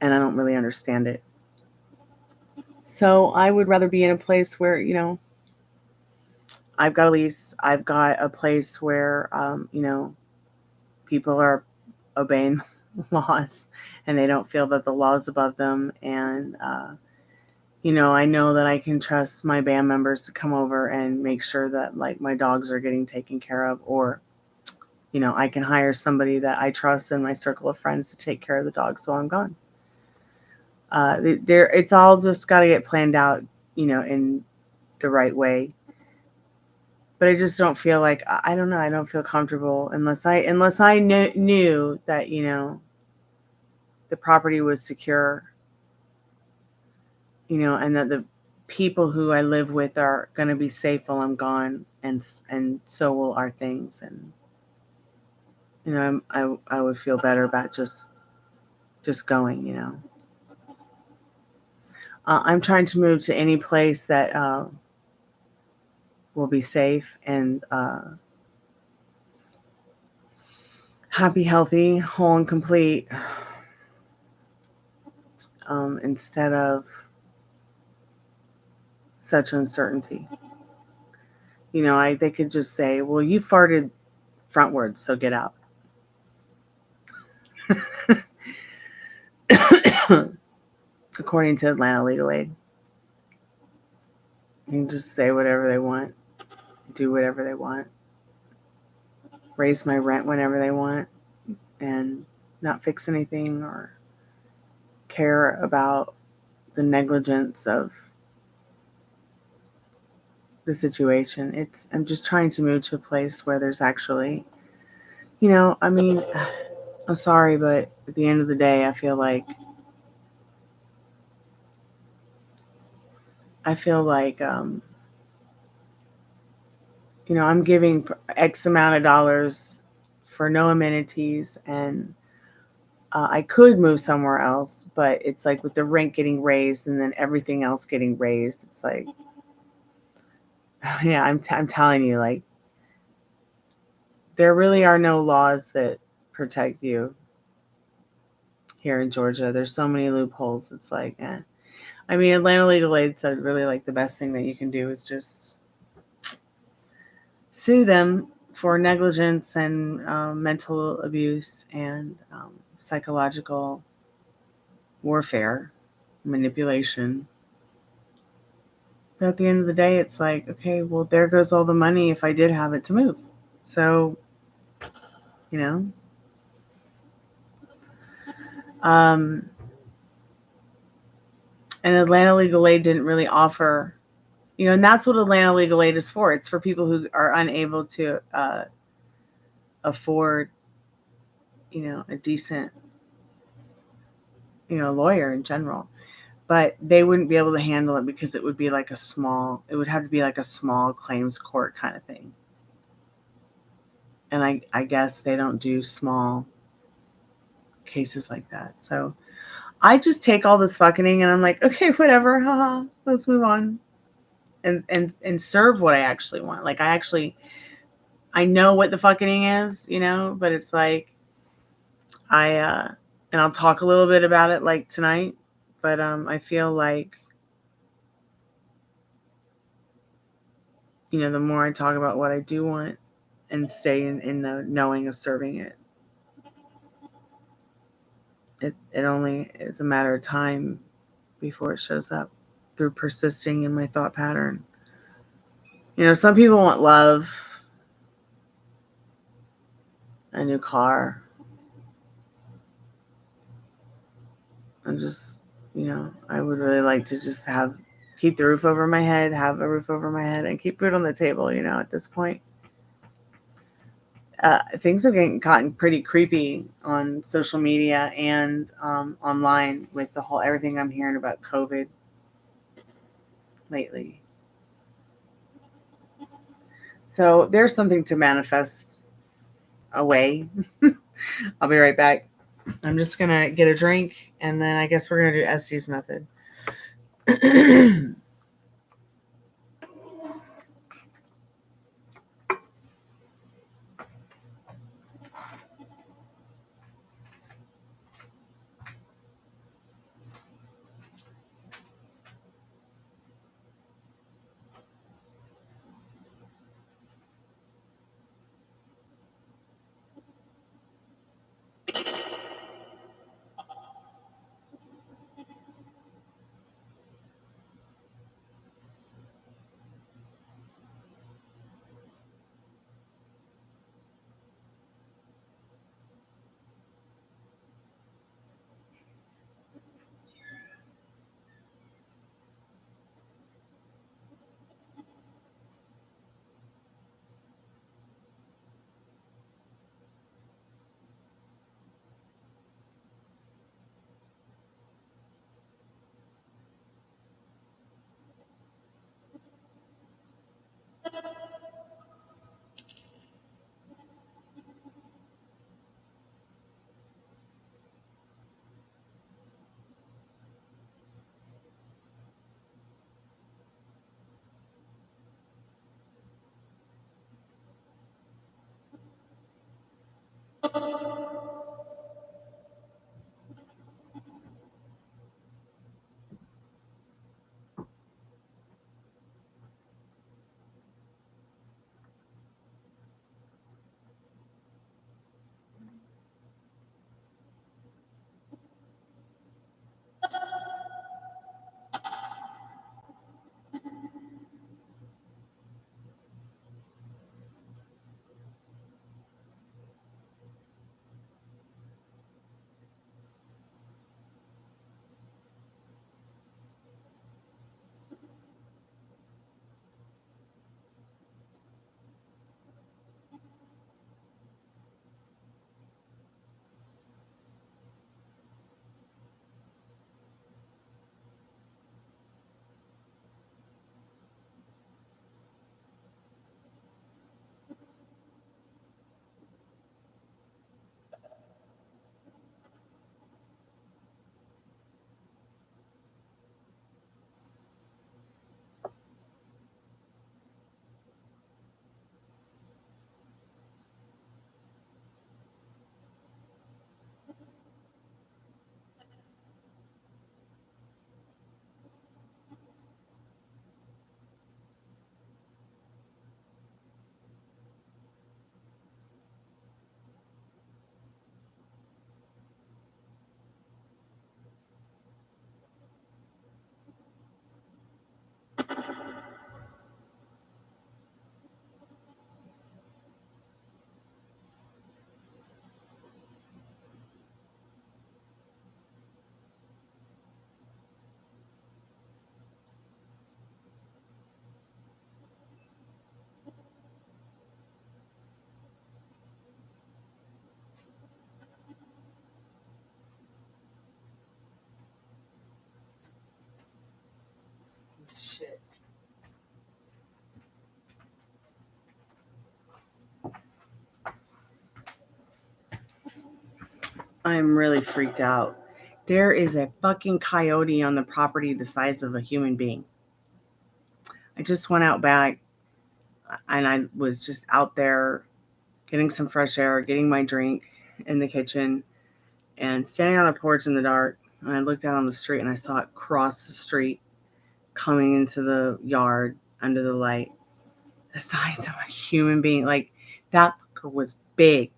and I don't really understand it. So I would rather be in a place where, I've got a lease, I've got a place where, people are obeying laws and they don't feel that the law is above them. And, I know that I can trust my band members to come over and make sure that like my dogs are getting taken care of, or, I can hire somebody that I trust in my circle of friends to take care of the dogs while I'm gone. It's all just got to get planned out, in the right way. But I just don't feel like, I don't know. I don't feel comfortable unless I knew that the property was secure, and that the people who I live with are going to be safe while I'm gone, and so will our things, and I would feel better about just going. I'm trying to move to any place that will be safe and happy, healthy, whole, and complete, instead of such uncertainty. They could just say, well, you farted frontwards, so get out. According to Atlanta Legal Aid. You can just say whatever they want, do whatever they want, raise my rent whenever they want, and not fix anything or care about the negligence of the situation. I'm just trying to move to a place where there's actually, I mean, I'm sorry, but at the end of the day, I feel like I'm giving X amount of dollars for no amenities, and I could move somewhere else, but it's like with the rent getting raised and then everything else getting raised, it's like, yeah, I'm telling you, like, there really are no laws that protect you here in Georgia. There's so many loopholes. It's like, I mean, Atlanta Legal Aid said really like the best thing that you can do is just sue them for negligence and mental abuse and psychological warfare, manipulation. But at the end of the day, it's like, okay, well, there goes all the money if I did have it to move. So, you know, um, And Atlanta Legal Aid didn't really offer, and that's what Atlanta Legal Aid is for. It's for people who are unable to afford, a decent, lawyer in general. But they wouldn't be able to handle it because it would be like it would have to be like a small claims court kind of thing. And I guess they don't do small cases like that. So I just take all this fucking and I'm like, okay, whatever, haha, let's move on. And serve what I actually want. Like I know what the fucking is, but it's like and I'll talk a little bit about it like tonight, but I feel like the more I talk about what I do want and stay in the knowing of serving it, it only is a matter of time before it shows up through persisting in my thought pattern. Some people want love, a new car. I'm just, I would really like to just keep the roof over my head, have a roof over my head, and keep food on the table, at this point. Things have gotten pretty creepy on social media and online with everything I'm hearing about COVID lately. So there's something to manifest away. I'll be right back. I'm just going to get a drink, and then I guess we're going to do Estee's method. I'm really freaked out. There is a fucking coyote on the property the size of a human being. I just went out back and I was just out there getting some fresh air, getting my drink in the kitchen, and standing on the porch in the dark. And I looked out on the street and I saw it cross the street coming into the yard under the light. The size of a human being. Like, that fucker was big.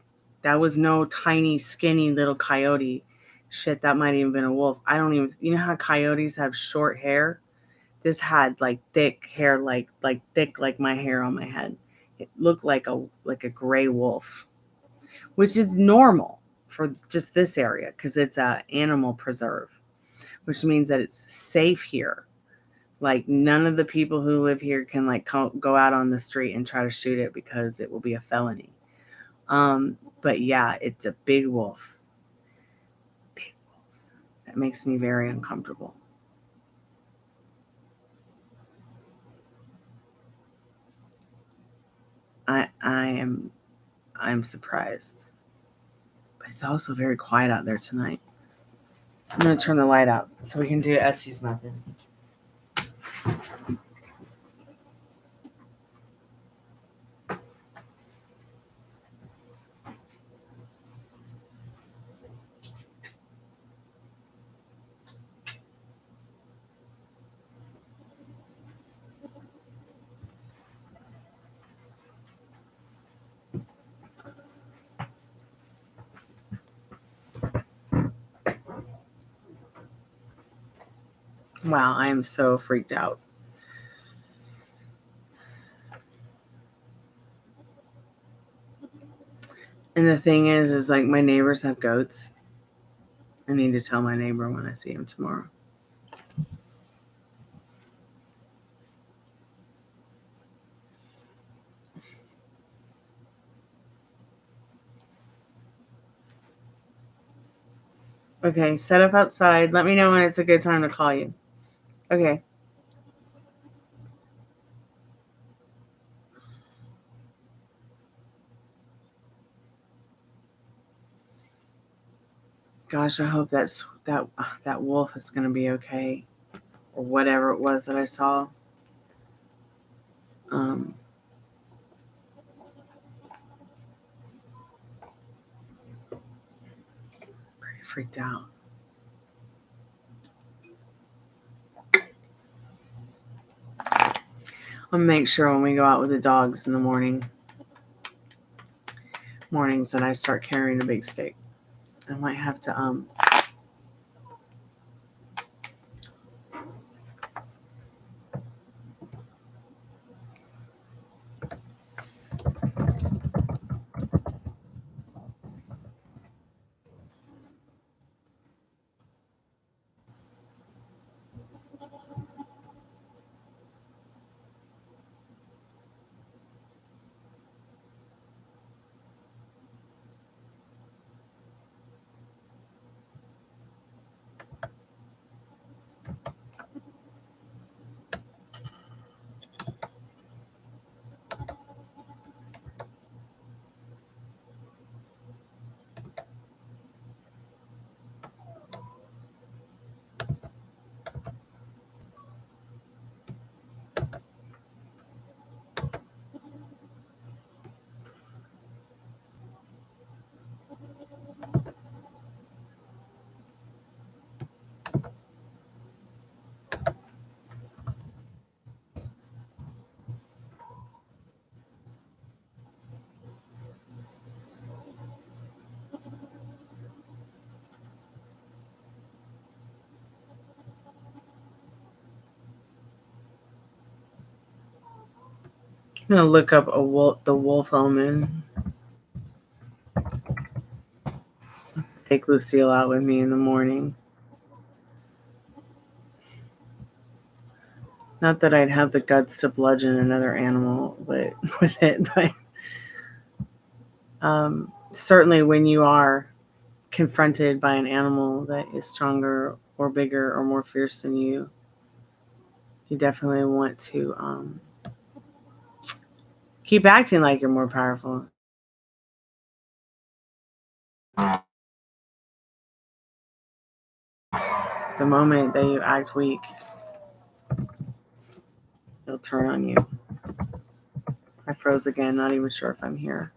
That was no tiny, skinny little coyote. Shit, that might even been a wolf. I don't even, you know how coyotes have short hair? This had like thick hair, like thick like my hair on my head. It looked like a gray wolf, which is normal for just this area because it's a animal preserve, which means that it's safe here. Like, none of the people who live here can like go out on the street and try to shoot it because it will be a felony. But yeah, it's a big wolf. Big wolf. That makes me very uncomfortable. I'm surprised. But it's also very quiet out there tonight. I'm gonna turn the light out so we can do Essie's method. Wow, I am so freaked out. And the thing is like my neighbors have goats. I need to tell my neighbor when I see him tomorrow. Okay, set up outside. Let me know when it's a good time to call you. Okay. Gosh, I hope that wolf is gonna be okay, or whatever it was that I saw. Um, Pretty freaked out. I'll make sure when we go out with the dogs in the mornings that I start carrying a big stick. I might have to I'm gonna look up the wolf omen. Take Lucille out with me in the morning. Not that I'd have the guts to bludgeon another animal with it, but certainly when you are confronted by an animal that is stronger or bigger or more fierce than you, you definitely want to keep acting like you're more powerful. The moment that you act weak, it'll turn on you. I froze again, not even sure if I'm here.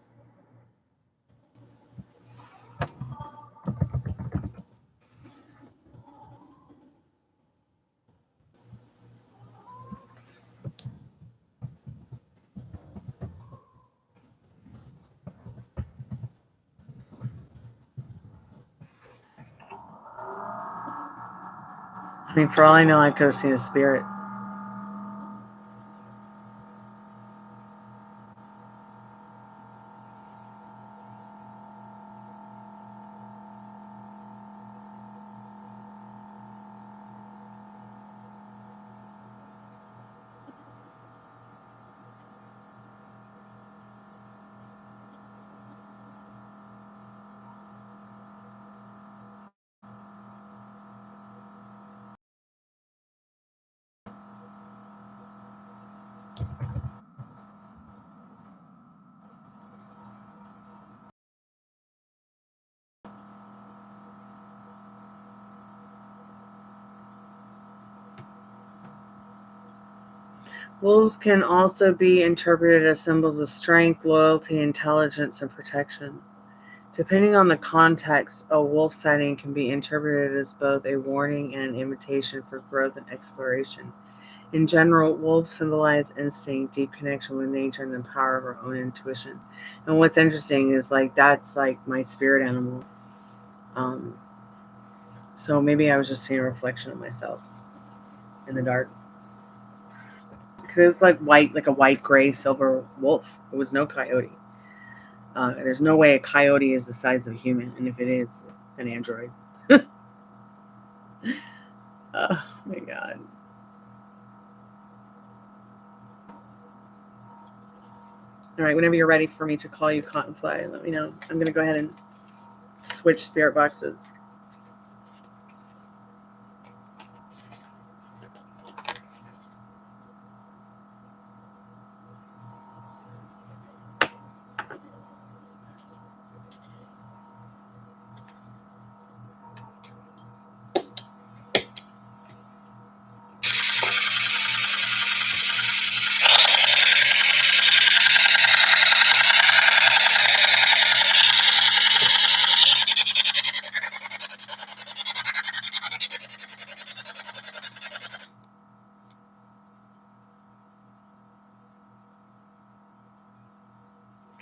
I mean, for all I know, I could have seen a spirit. Wolves can also be interpreted as symbols of strength, loyalty, intelligence, and protection. Depending on the context, a wolf sighting can be interpreted as both a warning and an invitation for growth and exploration. In general, wolves symbolize instinct, deep connection with nature, and the power of our own intuition. And what's interesting is like that's like my spirit animal. So maybe I was just seeing a reflection of myself in the dark. Because it was like white, like a white, gray, silver wolf. It was no coyote. There's no way a coyote is the size of a human, and if it is, an android. Oh my god. All right, whenever you're ready for me to call you Cottonfly, let me know. I'm going to go ahead and switch spirit boxes.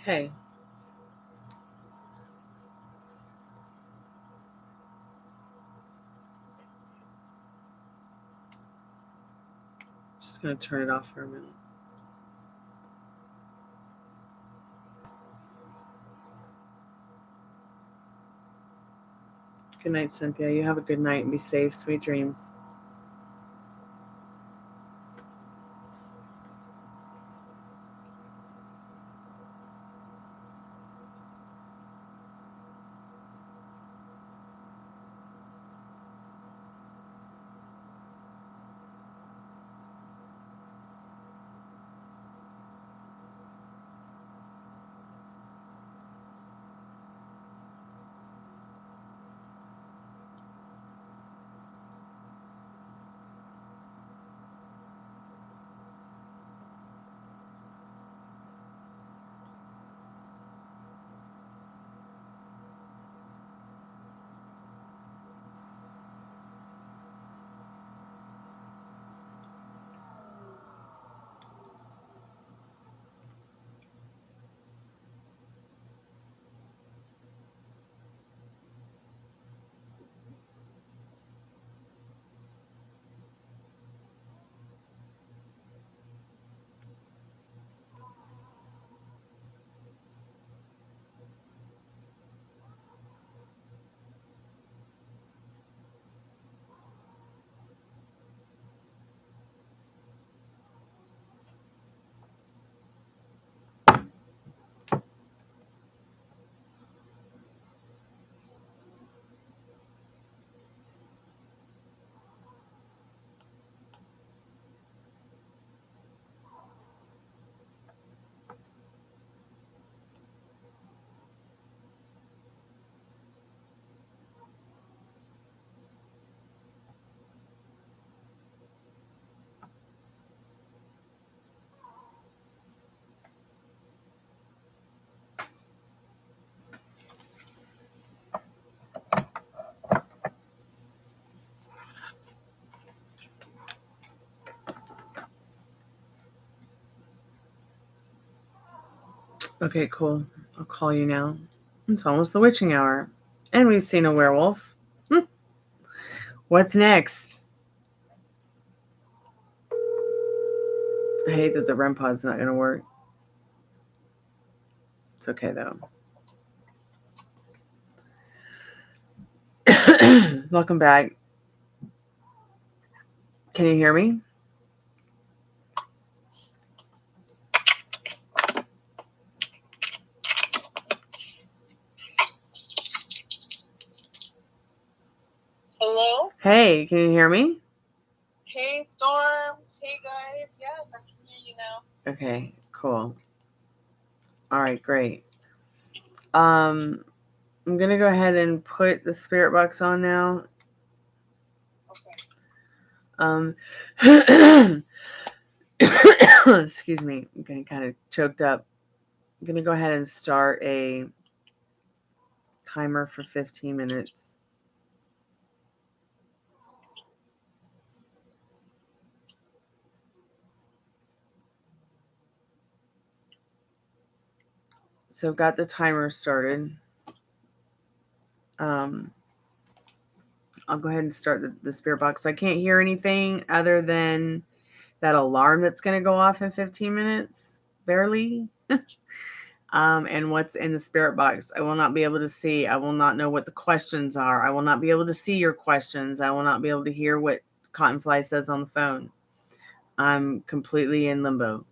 Okay. Just going to turn it off for a minute. Good night, Cynthia. You have a good night and be safe. Sweet dreams. Okay, cool. I'll call you now. It's almost the witching hour. And we've seen a werewolf. What's next? I hate that the REM pod's not going to work. It's okay, though. Welcome back. Can you hear me? Hello? Hey, can you hear me? Hey, Storms. Hey, guys. Yes, I can hear you now. Okay, cool. All right, great. I'm going to go ahead and put the spirit box on now. Okay. Excuse me. I'm getting kind of choked up. I'm going to go ahead and start a timer for 15 minutes. So I've got the timer started. I'll go ahead and start the spirit box. I can't hear anything other than that alarm that's going to go off in 15 minutes, barely. And what's in the spirit box. I will not be able to see. I will not know what the questions are. I will not be able to see your questions. I will not be able to hear what Cottonfly says on the phone. I'm completely in limbo.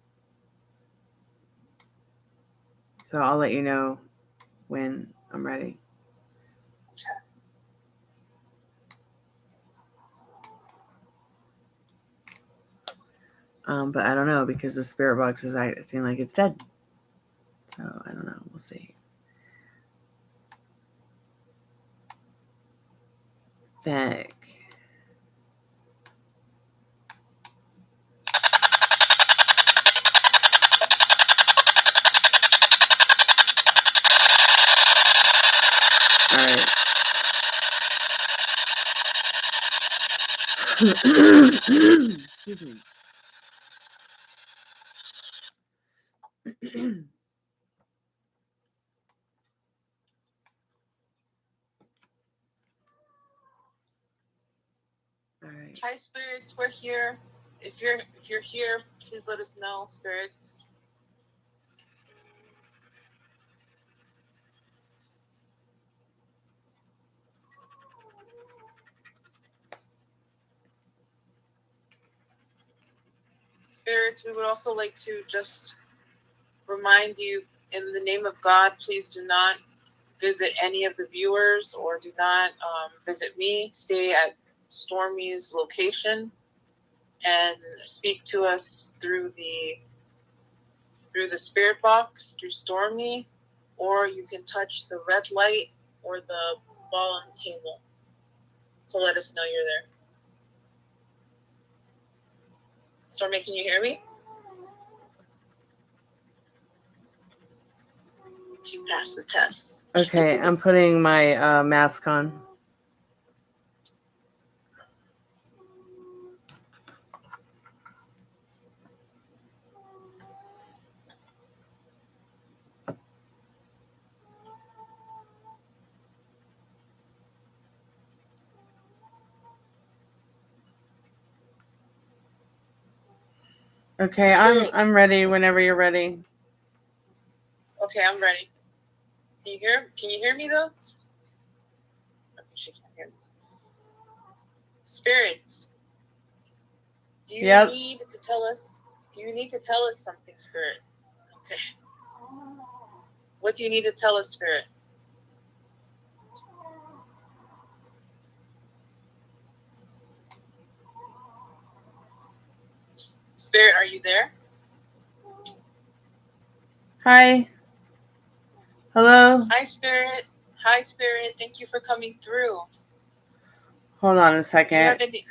So I'll let you know when I'm ready. But I don't know because the spirit box is acting like it's dead. So I don't know. We'll see. Back. All right. Excuse me. All right. Hi, spirits. We're here. If you're here, please let us know, spirits. Spirits, we would also like to just remind you, in the name of God, please do not visit any of the viewers or do not visit me. Stay at Stormy's location and speak to us through the spirit box, through Stormy, or you can touch the red light or the ball on the table to let us know you're there. Stormy, can you hear me? She passed the test. Okay, I'm putting my mask on. Okay, I'm ready whenever you're ready. Okay, I'm ready. Can you hear me though? Okay, she can't hear me. Spirits, do you need to tell us something, Spirit? Okay. What do you need to tell us, Spirit? Spirit, are you there? Hi. Hello. Hi, Spirit. Hi, Spirit. Thank you for coming through. Hold on a second. Do you have any...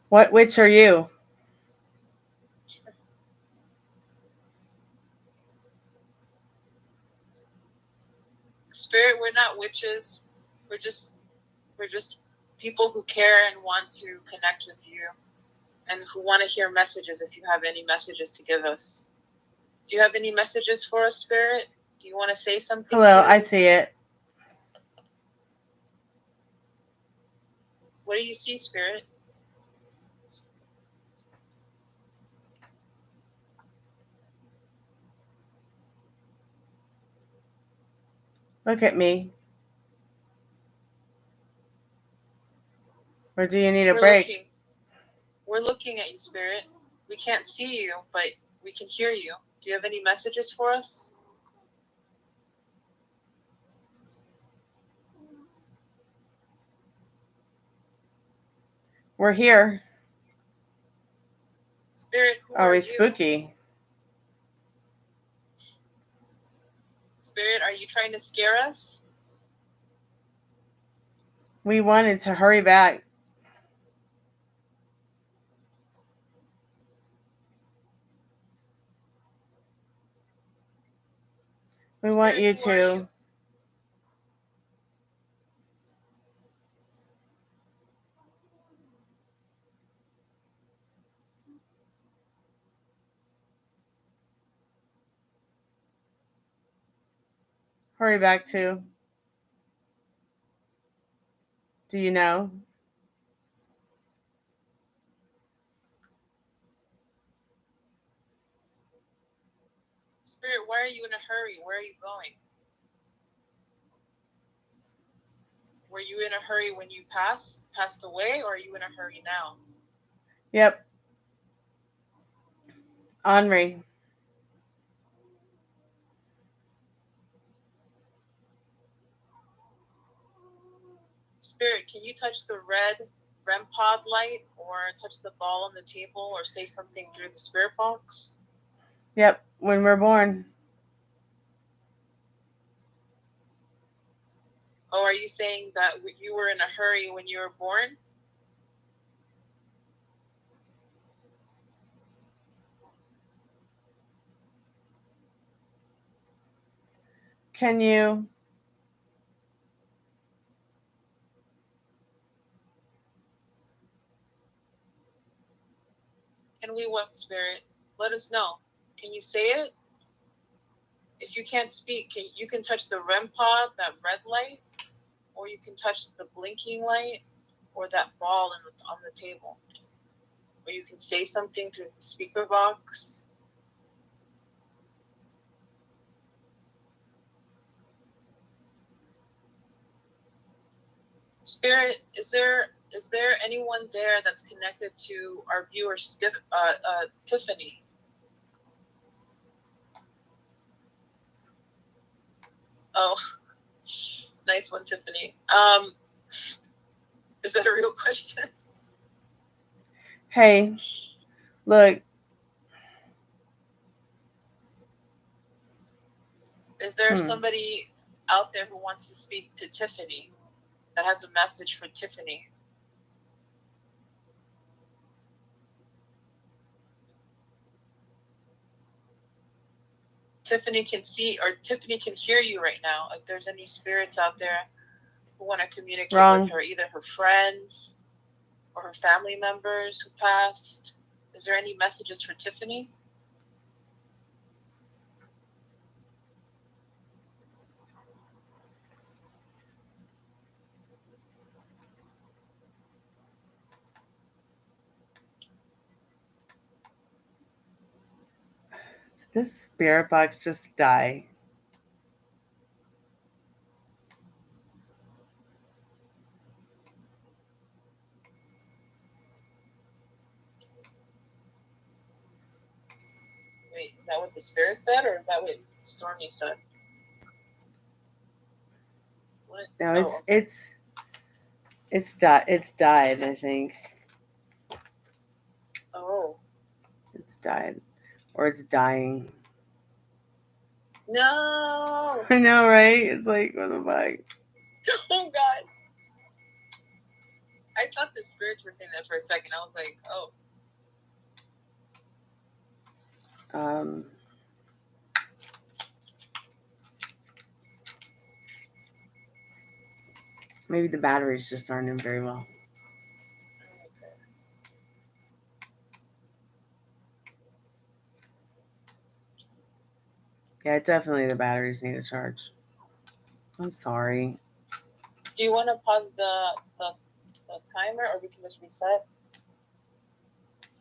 What witch are you? Spirit, we're not witches. We're just people who care and want to connect with you, and who want to hear messages. If you have any messages to give us, do you have any messages for us, Spirit? Do you want to say something? Hello, I see it. What do you see, Spirit? Look at me. Or do you need a break? We're looking at you, Spirit. We can't see you, but we can hear you. Do you have any messages for us? We're here. Spirit, who are we you? Spooky? Spirit, are you trying to scare us? We wanted to hurry back. We Spirit, want you to. Hurry back to. Do you know? Spirit, why are you in a hurry? Where are you going? Were you in a hurry when you passed away, or are you in a hurry now? Yep. Henri. Spirit, can you touch the red REM pod light, or touch the ball on the table, or say something through the spirit box? Yep, when we're born. Oh, are you saying that you were in a hurry when you were born? Can you? Can we what, Spirit? Let us know. Can you say it? If you can't speak, you can touch the REM pod, that red light, or you can touch the blinking light, or that ball on the table. Or you can say something through the speaker box. Spirit, is there anyone there that's connected to our viewer, Tiffany? Oh, nice one, Tiffany. Is that a real question? Hey, look. Is there somebody out there who wants to speak to Tiffany, that has a message for Tiffany? Tiffany can see, or Tiffany can hear you right now. If there's any spirits out there who want to communicate with her, either her friends or her family members who passed, is there any messages for Tiffany? Did this spirit box just die? Wait, is that what the spirit said, or is that what Stormy said? What? No, it's died, I think. Oh. It's died. Or it's dying. No. I know, right? It's like, what the fuck? Oh, God. I thought the spirits were saying that for a second. I was like, oh. Maybe the batteries just aren't in very well. Yeah, definitely the batteries need a charge. I'm sorry. Do you want to pause the timer, or we can just reset?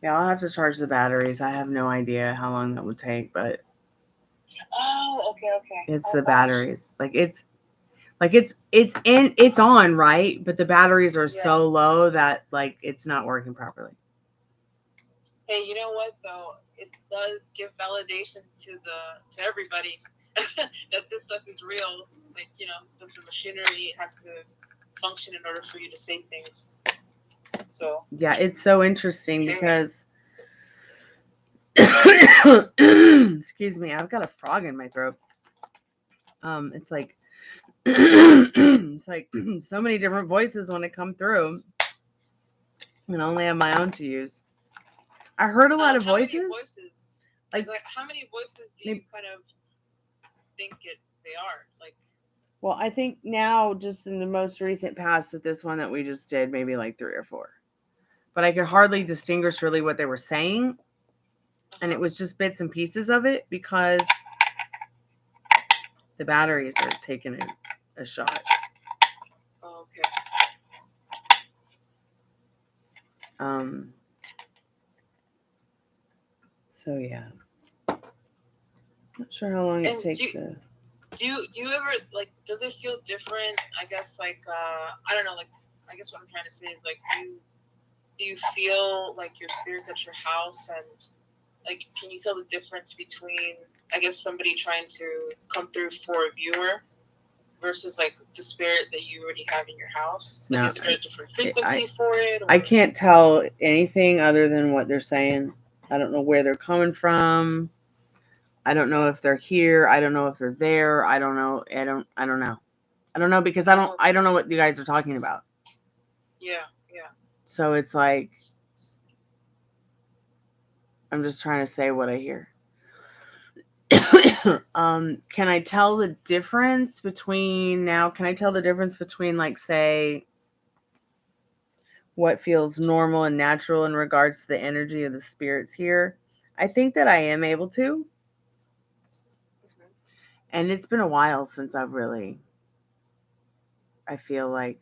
Yeah, I'll have to charge the batteries. I have no idea how long that would take, but Oh, okay. it's the batteries. It's on, right? But the batteries are so low that like it's not working properly. Hey, you know what though? It does give validation to everybody that this stuff is real. Like, you know, that the machinery has to function in order for you to say things. So yeah, it's so interesting because excuse me, I've got a frog in my throat. It's like it's like so many different voices when it come through, and I only have my own to use. I heard a lot of voices. Like how many voices do you kind of think they are? Like, well, I think now just in the most recent past with this one that we just did, maybe like 3 or 4. But I could hardly distinguish really what they were saying. And it was just bits and pieces of it because the batteries are taking a shot. Okay. So yeah. Not sure how long it takes to. Do you ever, like, does it feel different? I guess, like, I don't know, like, I guess what I'm trying to say is, like, do you feel like your spirit's at your house, and, like, can you tell the difference between, I guess, somebody trying to come through for a viewer versus, like, the spirit that you already have in your house? Like, No, is there a different frequency for it? Or? I can't tell anything other than what they're saying. I don't know where they're coming from. I don't know if they're here. I don't know if they're there. I don't know. I don't know. I don't know because I don't know what you guys are talking about. Yeah. So it's like I'm just trying to say what I hear. Can I tell the difference between like, say, what feels normal and natural in regards to the energy of the spirits here? I think that I am able to. And it's been a while since I feel like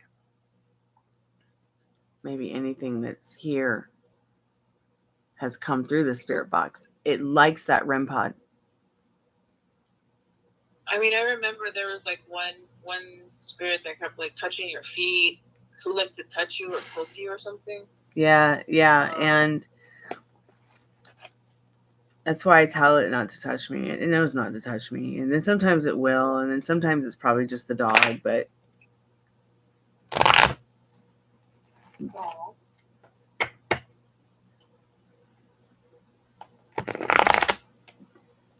maybe anything that's here has come through the spirit box. It likes that REM pod. I mean, I remember there was like one spirit that kept like touching your feet, who liked to touch you or poke you or something. Yeah, and that's why I tell it not to touch me. It knows not to touch me, and then sometimes it will, and then sometimes it's probably just the dog, but. Aww.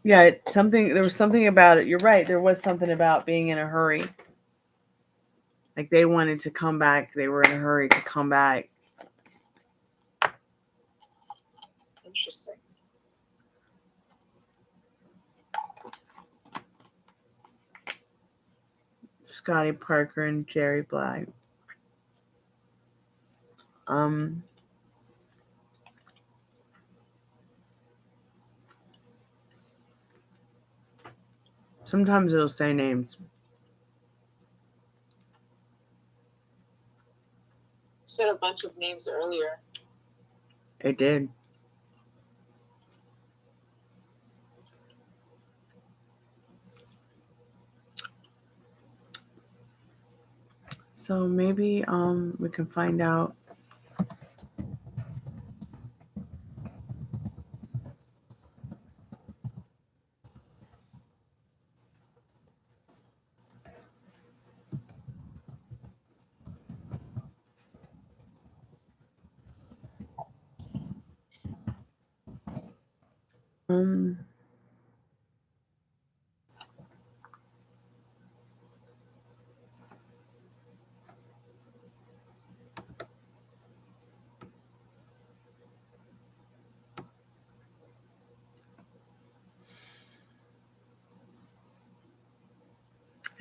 Yeah, there was something about it. You're right. There was something about being in a hurry. Like they wanted to come back. They were in a hurry to come back. Interesting. Scotty Parker and Jerry Black. Sometimes it'll say names. You said a bunch of names earlier. It did. So maybe we can find out.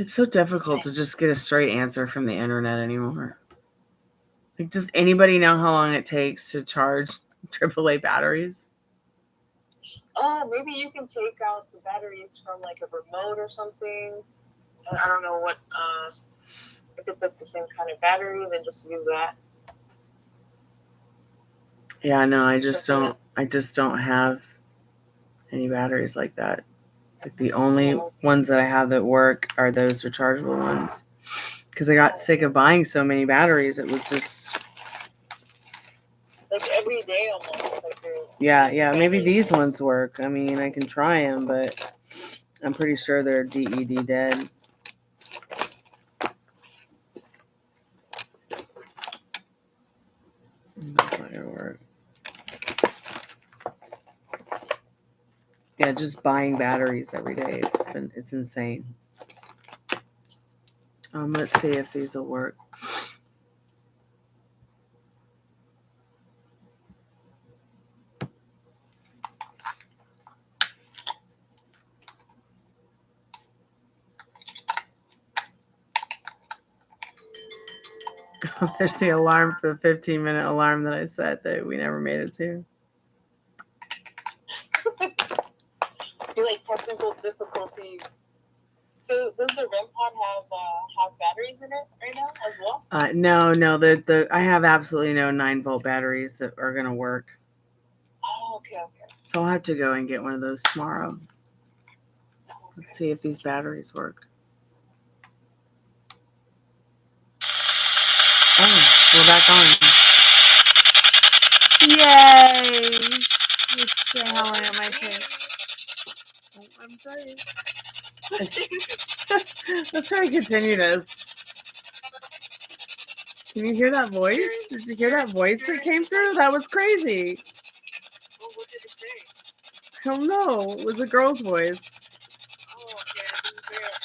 It's so difficult to just get a straight answer from the internet anymore. Like, does anybody know how long it takes to charge AAA batteries? Maybe you can take out the batteries from like a remote or something. I don't know what, if it's like the same kind of battery, then just use that. Yeah, no, I just don't have any batteries like that. Like, the only ones that I have that work are those rechargeable ones. Because I got sick of buying so many batteries. It was just like every day almost. Like yeah. Maybe these ones work. I mean, I can try them, but I'm pretty sure they're DED dead. That's not gonna work. Yeah, just buying batteries every day. It's insane. Let's see if these will work. There's the alarm for the 15-minute alarm that I set that we never made it to. You're like technical difficulties. So does the REM pod have batteries in it right now as well? No. The I have absolutely no 9-volt batteries that are gonna work. Oh, okay. So I'll have to go and get one of those tomorrow. Let's see if these batteries work. Oh, we're back on. Yay! Let's see how long it might take. Oh, I'm sorry. Let's try to continue this. Can you hear that voice? Did you hear that voice that came through? That was crazy. Well, what did it say? I don't know. It was a girl's voice. Oh, okay. I didn't hear it.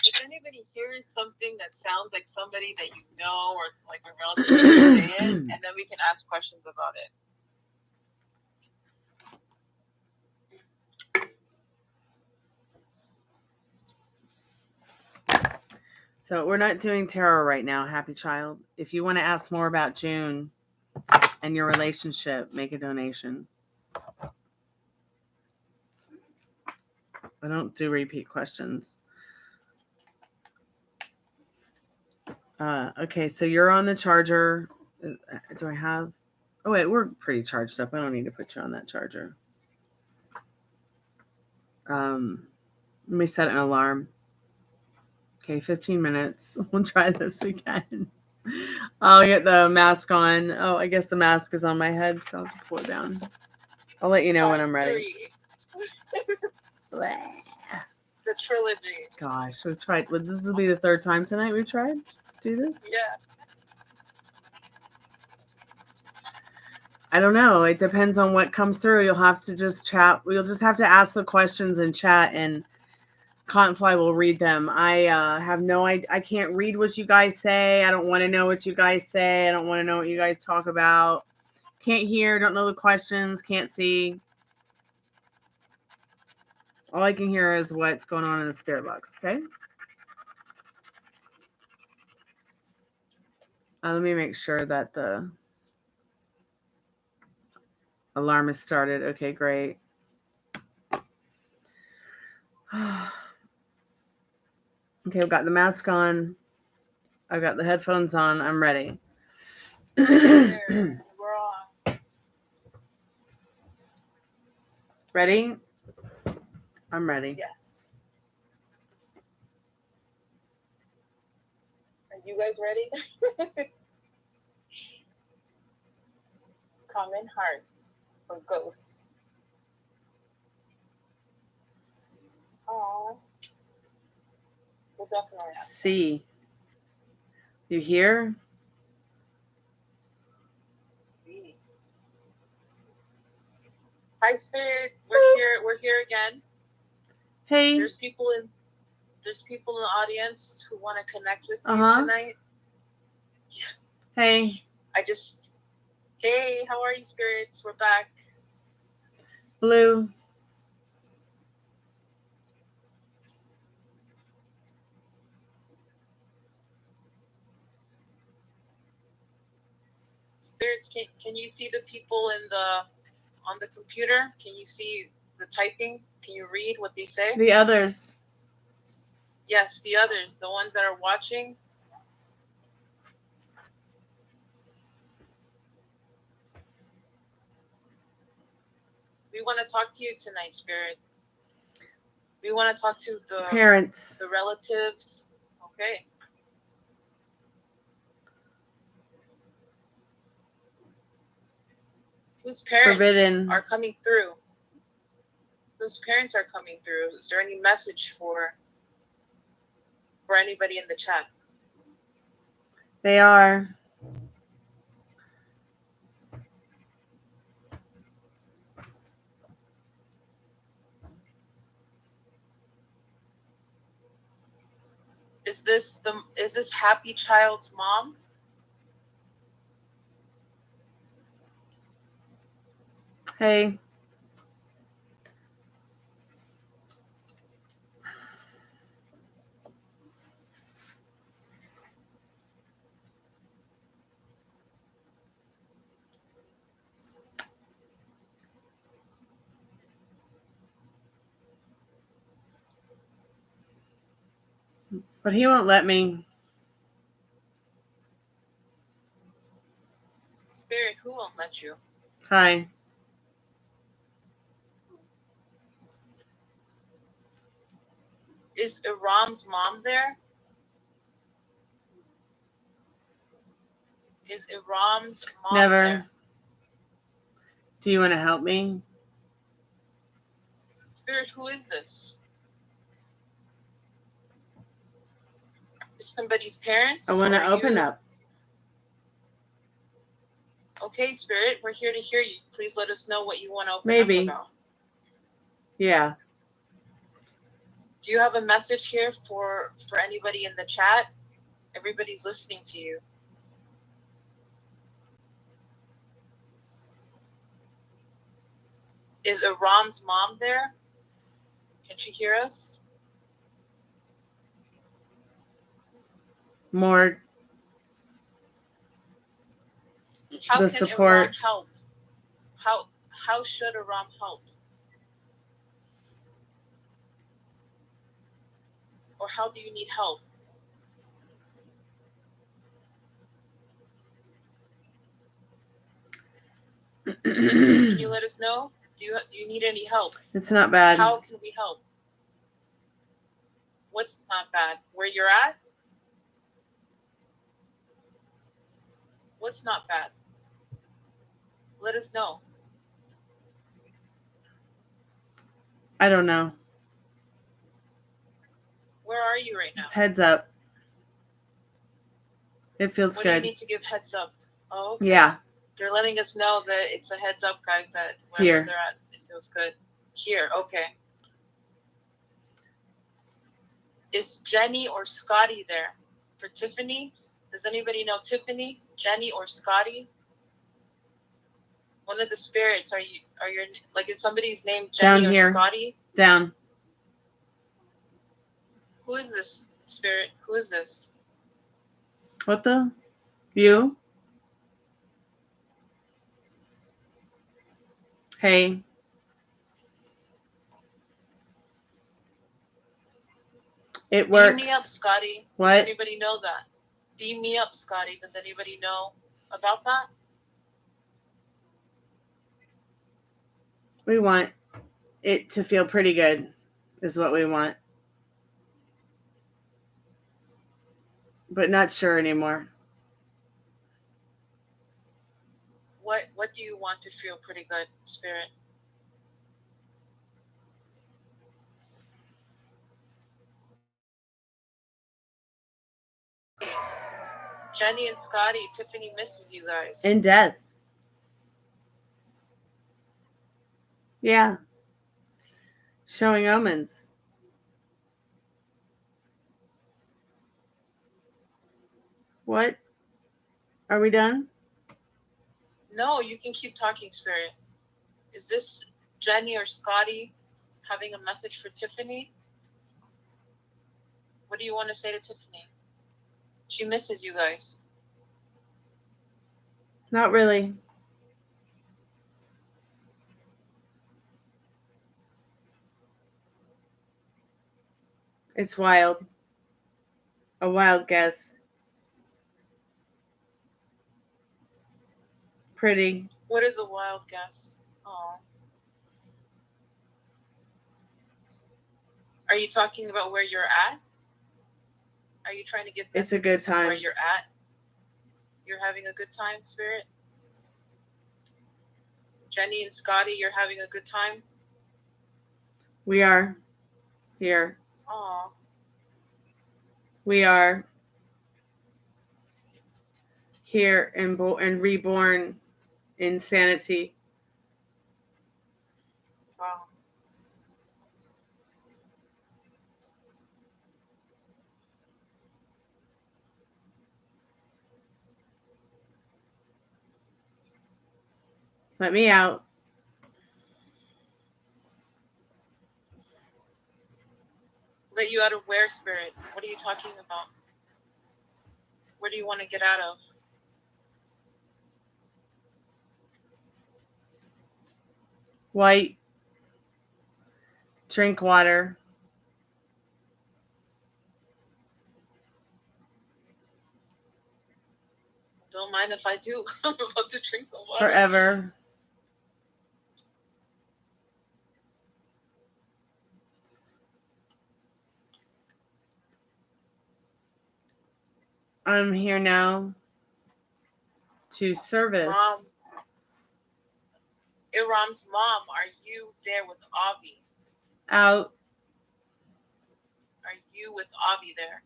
If anybody hears something that sounds like somebody that you know or like a relative, say it, and then we can ask questions about it. So we're not doing tarot right now, happy child. If you want to ask more about June and your relationship, make a donation. I don't do repeat questions. Okay, so you're on the charger. Do I have... Oh, wait, we're pretty charged up. I don't need to put you on that charger. Let me set an alarm. Okay, 15 minutes. We'll try this again. I'll get the mask on. Oh, I guess the mask is on my head, so I'll have to pull it down. I'll let you know when I'm ready. The trilogy. Gosh, we've tried. This will be the third time tonight we've tried to do this? Yeah. I don't know. It depends on what comes through. You'll have to just chat. You'll just have to ask the questions and chat, and Cottonfly will read them. I have no idea. I can't read what you guys say. I don't want to know what you guys say. I don't want to know what you guys talk about. Can't hear. Don't know the questions. Can't see. All I can hear is what's going on in the spirit box. Okay. Let me make sure that the alarm is started. Okay, great. Okay, I've got the mask on. I've got the headphones on. I'm ready. We're on. Ready? I'm ready. Yes. Are you guys ready? Common hearts or ghosts. Oh. We'll definitely have See. You hear? Hi, Spirit. We're here again. Hey. There's people in the audience who want to connect with you tonight. Hey. Hey, how are you, spirits? We're back. Blue. Spirits, can you see the people on the computer? Can you see the typing? Can you read what they say? The others. Yes, the others, the ones that are watching. We want to talk to you tonight, Spirit. We want to talk to the parents, the relatives. Okay. Whose parents are coming through? Whose parents are coming through? Is there any message for anybody in the chat? They are. Is this happy child's mom? Hey. But he won't let me. Spirit, who won't let you? Hi. Is Iram's mom there? Is Iram's mom Never. there? Do you want to help me? Spirit, who is this? Is somebody's parents? I want to open up. Okay, Spirit, we're here to hear you. Please let us know what you want to open Maybe. up about. Yeah. Do you have a message here for anybody in the chat? Everybody's listening to you. Is Iram's mom there? Can she hear us? More. How the can support. Iram help? How should Iram help? Or how do you need help? Can you let us know? Do you need any help? It's not bad. How can we help? What's not bad? Where you're at? What's not bad? Let us know. I don't know. Where are you right now? Heads up. It feels what good. What do you need to give heads up? Oh, okay. Yeah. They're letting us know that it's a heads up, guys, that wherever Here. they're at, it feels good. Here, okay. Is Jenny or Scotty there? For Tiffany? Does anybody know Tiffany? Jenny or Scotty? One of the spirits. Are you like, is somebody's name Jenny Down or here. Scotty? Down. Who is this spirit? Who is this? What the? You? Hey. It works. Beam me up, Scotty. What? Does anybody know that? Beam me up, Scotty. Does anybody know about that? We want it to feel pretty good, is what we want. But not sure anymore. What do you want to feel pretty good, spirit? Jenny and Scotty, Tiffany misses you guys. In death. Yeah. Showing omens. What? Are we done? No, you can keep talking, spirit. Is this Jenny or Scotty having a message for Tiffany? What do you want to say to Tiffany? She misses you guys. Not really. It's wild. A wild guess. Pretty. What is a wild guess? Oh. Are you talking about where you're at? Are you trying to give It's a good time. where you're at? You're having a good time, Spirit? Jenny and Scotty, you're having a good time? We are here. Aw. We are here and reborn in sanity. Wow. Let me out. Let you out of where, Spirit? What are you talking about? Where do you want to get out of? White. Drink water. Don't mind if I do. I'm about to drink the water. Forever. I'm here now to service. Mom. Iram's mom, are you there with Avi? Out. Are you with Avi there?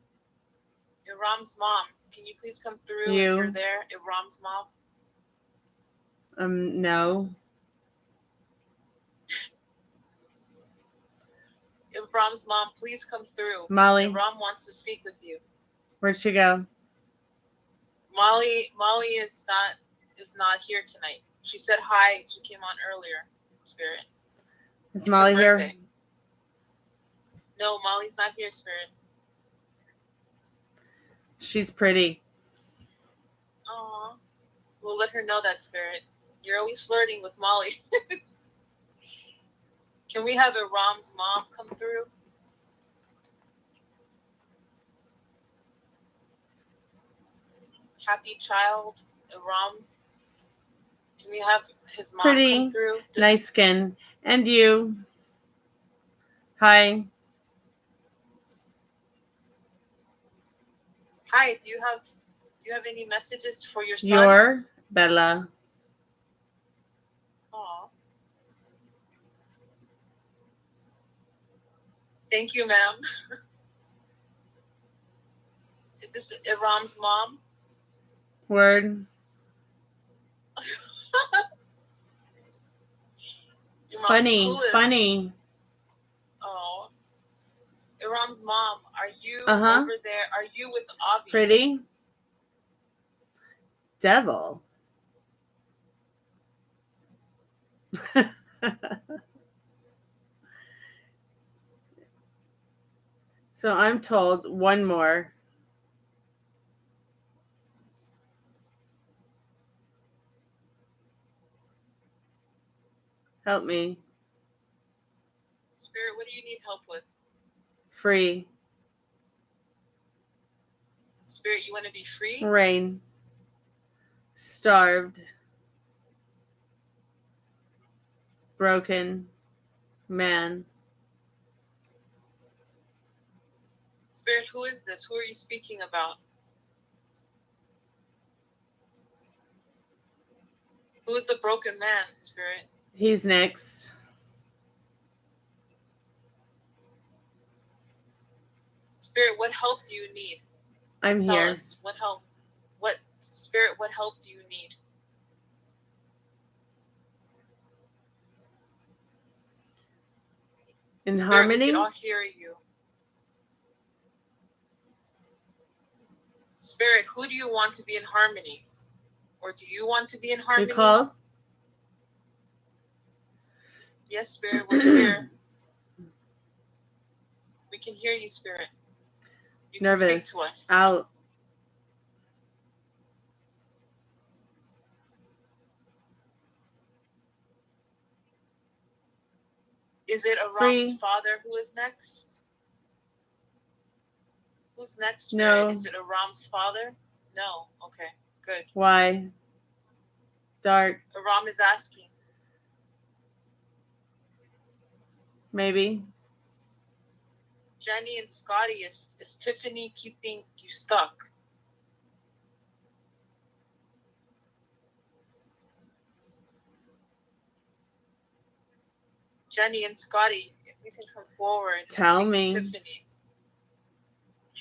Iram's mom, can you please come through You. if you're there? Iram's mom? No. Iram's mom, please come through. Molly. Iram wants to speak with you. Where'd she go? Molly is not here tonight. She said hi. She came on earlier, Spirit. Is Molly here? No, Molly's not here, Spirit. She's pretty. Aw. We'll let her know that, Spirit. You're always flirting with Molly. Can we have Iram's mom come through? Happy child, Iram. Can we have his mom Pretty. come through? Nice skin. And you. Hi. Hi, do you have any messages for your son? Your Bella. Aw. Thank you, ma'am. Is this Iram's mom? Word. Funny. Funny. Oh. Iram's mom, are you Uh-huh. over there? Are you with Avi? Pretty. Devil. So I'm told one more. Help me. Spirit, what do you need help with? Free. Spirit, you want to be free? Rain. Starved. Broken. Man. Spirit, who is this? Who are you speaking about? Who is the broken man, Spirit? He's next. Spirit, what help do you need? I'm Tell here. us. What help? Spirit, what help do you need? In Spirit, harmony? we can all hear you. Spirit, who do you want to be in harmony? Or do you want to be in harmony? You called? Yes, Spirit, we're here. We can hear you, Spirit. You Nervous. can speak to us. Out. Is it Aram's father who is next? Who's next, Spirit? No. Is it Aram's father? No. Okay, good. Why? Dark. Aram is asking. Maybe. Jenny and Scotty, is Tiffany keeping you stuck? Jenny and Scotty, if you can come forward. Tell me. Tiffany.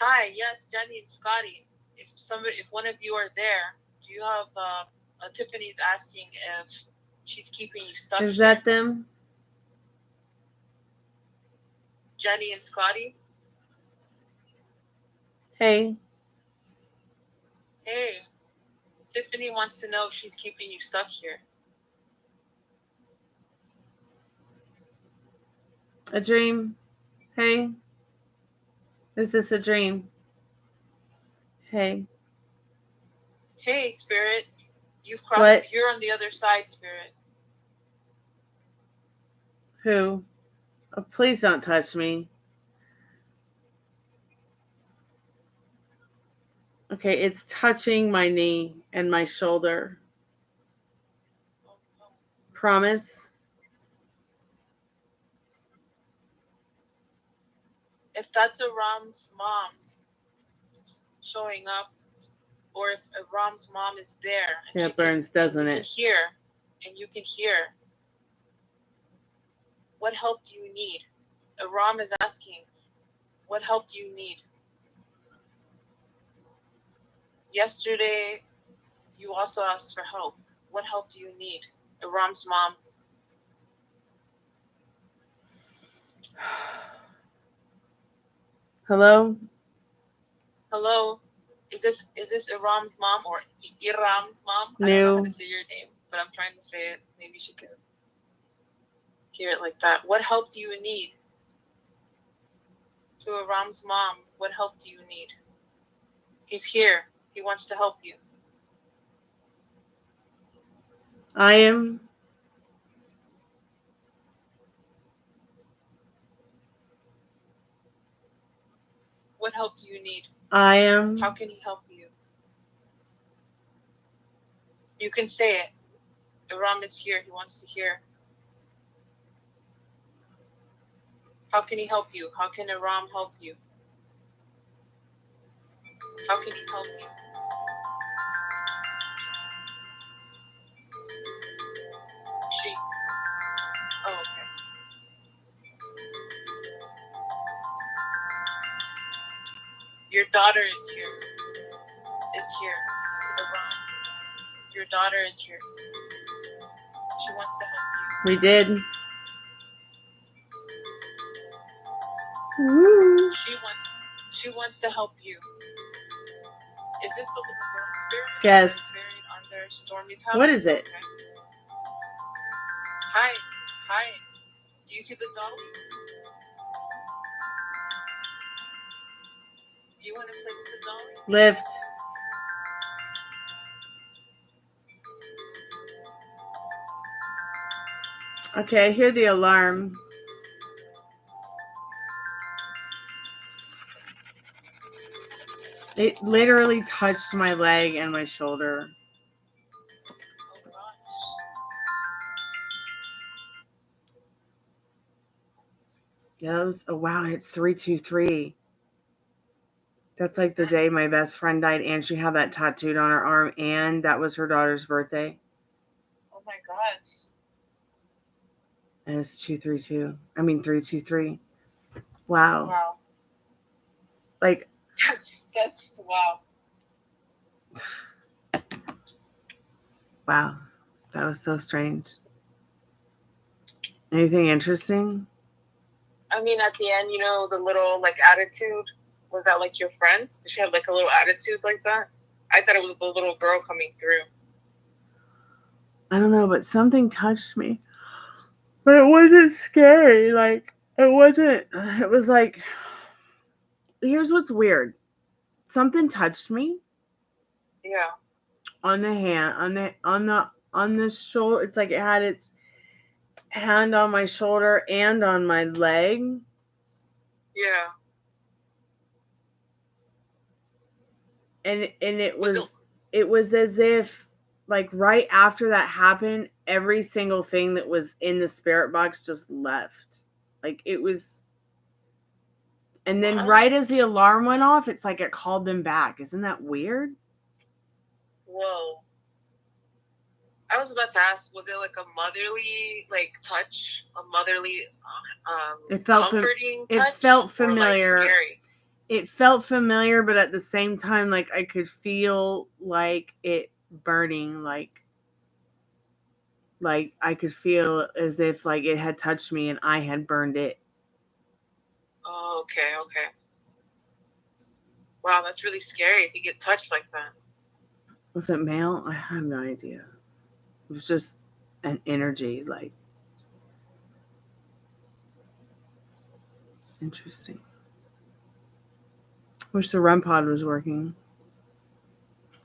Hi, yes, Jenny and Scotty. If one of you are there, do you have Tiffany's asking if she's keeping you stuck? Is that them? Jenny and Scotty? Hey. Hey. Tiffany wants to know if she's keeping you stuck here. A dream. Hey. Is this a dream? Hey. Hey, Spirit. You've crossed. What? You're on the other side, Spirit. Who? Oh, please don't touch me. Okay, it's touching my knee and my shoulder. Promise? If that's Aram's mom showing up, or if Aram's mom is there. Yeah, it burns, doesn't it? You can hear. What help do you need? Aram is asking, what help do you need? Yesterday, you also asked for help. What help do you need? Aram's mom. Hello? Hello? Is this Aram's mom or Iram's mom? No. I don't know how to say your name, but I'm trying to say it. Maybe she can hear it like that. What help do you need? To Aram's mom, what help do you need? He's here. He wants to help you. I am. What help do you need? I am. How can he help you? You can say it. Aram is here. He wants to hear. How can he help you? How can Aram help you? How can he help you? Oh, okay. Your daughter is here. Aram, your daughter is here. She wants to help you. We did. Woo. She wants to help you. Is this the little girl Spirit? Yes. Buried under Stormy's house? What is it? Okay. Hi. Do you see the dolly? Do you want to play with the dolly? Lift. Okay, I hear the alarm. It literally touched my leg and my shoulder. Oh, gosh. Yeah, oh wow, it's 323. That's like the day my best friend died, and she had that tattooed on her arm, and that was her daughter's birthday. Oh my gosh. And it's 323. Wow. Like that's wow. Wow. That was so strange. Anything interesting? I mean, at the end, the little attitude. Was that your friend? Did she have a little attitude like that? I thought it was the little girl coming through. I don't know, but something touched me. But it wasn't scary. It was like, here's what's weird. Something touched me. Yeah. On the hand, on the shoulder. It's like it had its hand on my shoulder and on my leg. Yeah. And it was as if, like, right after that happened, every single thing that was in the spirit box just left. Like, it was. And then right as the alarm went off, it's like it called them back. Isn't that weird? Whoa. I was about to ask, was it like a motherly, like, touch? A motherly, it felt comforting touch? It felt familiar. Or, like, scary? It felt familiar, but at the same time, like, I could feel, like, it burning, like I could feel as if, like, it had touched me and I had burned it. Oh, okay, okay. Wow, that's really scary if you get touched like that. Was it male? I have no idea. It was just an energy, like. Interesting. Wish the REM pod was working.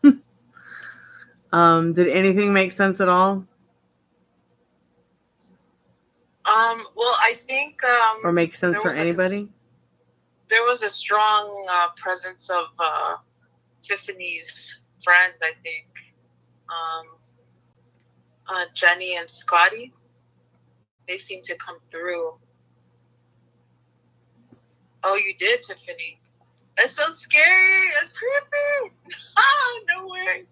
Did anything make sense at all? Well, I think or make sense for anybody? There was a strong presence of Tiffany's friends, I think. Jenny and Scotty. They seem to come through. Oh, you did, Tiffany. That's so scary. That's creepy. Ah, no way.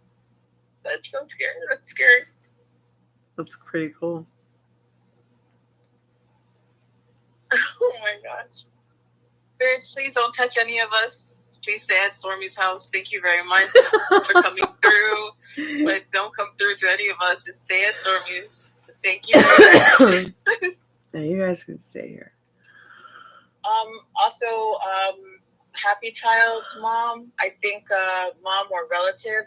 That's so scary. That's scary. That's pretty cool. Oh my gosh. Spirits, please don't touch any of us. Please stay at Stormy's house. Thank you very much for coming through. But don't come through to any of us. Just stay at Stormy's. Thank you very much. Yeah, you guys can stay here. Also, Happy Child's mom, I think mom or relative,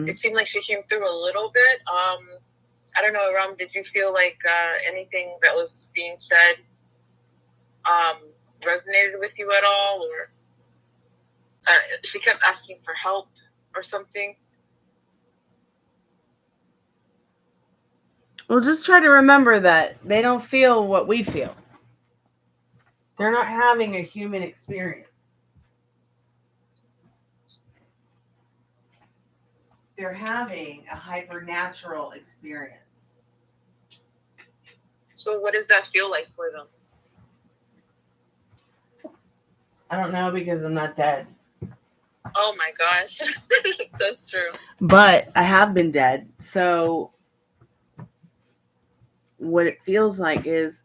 it seemed like she came through a little bit. I don't know, Ram, did you feel like anything that was being said resonated with you at all? Or she kept asking for help or something? Well, just try to remember that they don't feel what we feel. They're not having a human experience. They're having a hypernatural experience. So what does that feel like for them? I don't know, because I'm not dead. Oh my gosh. That's true. But I have been dead. So what it feels like is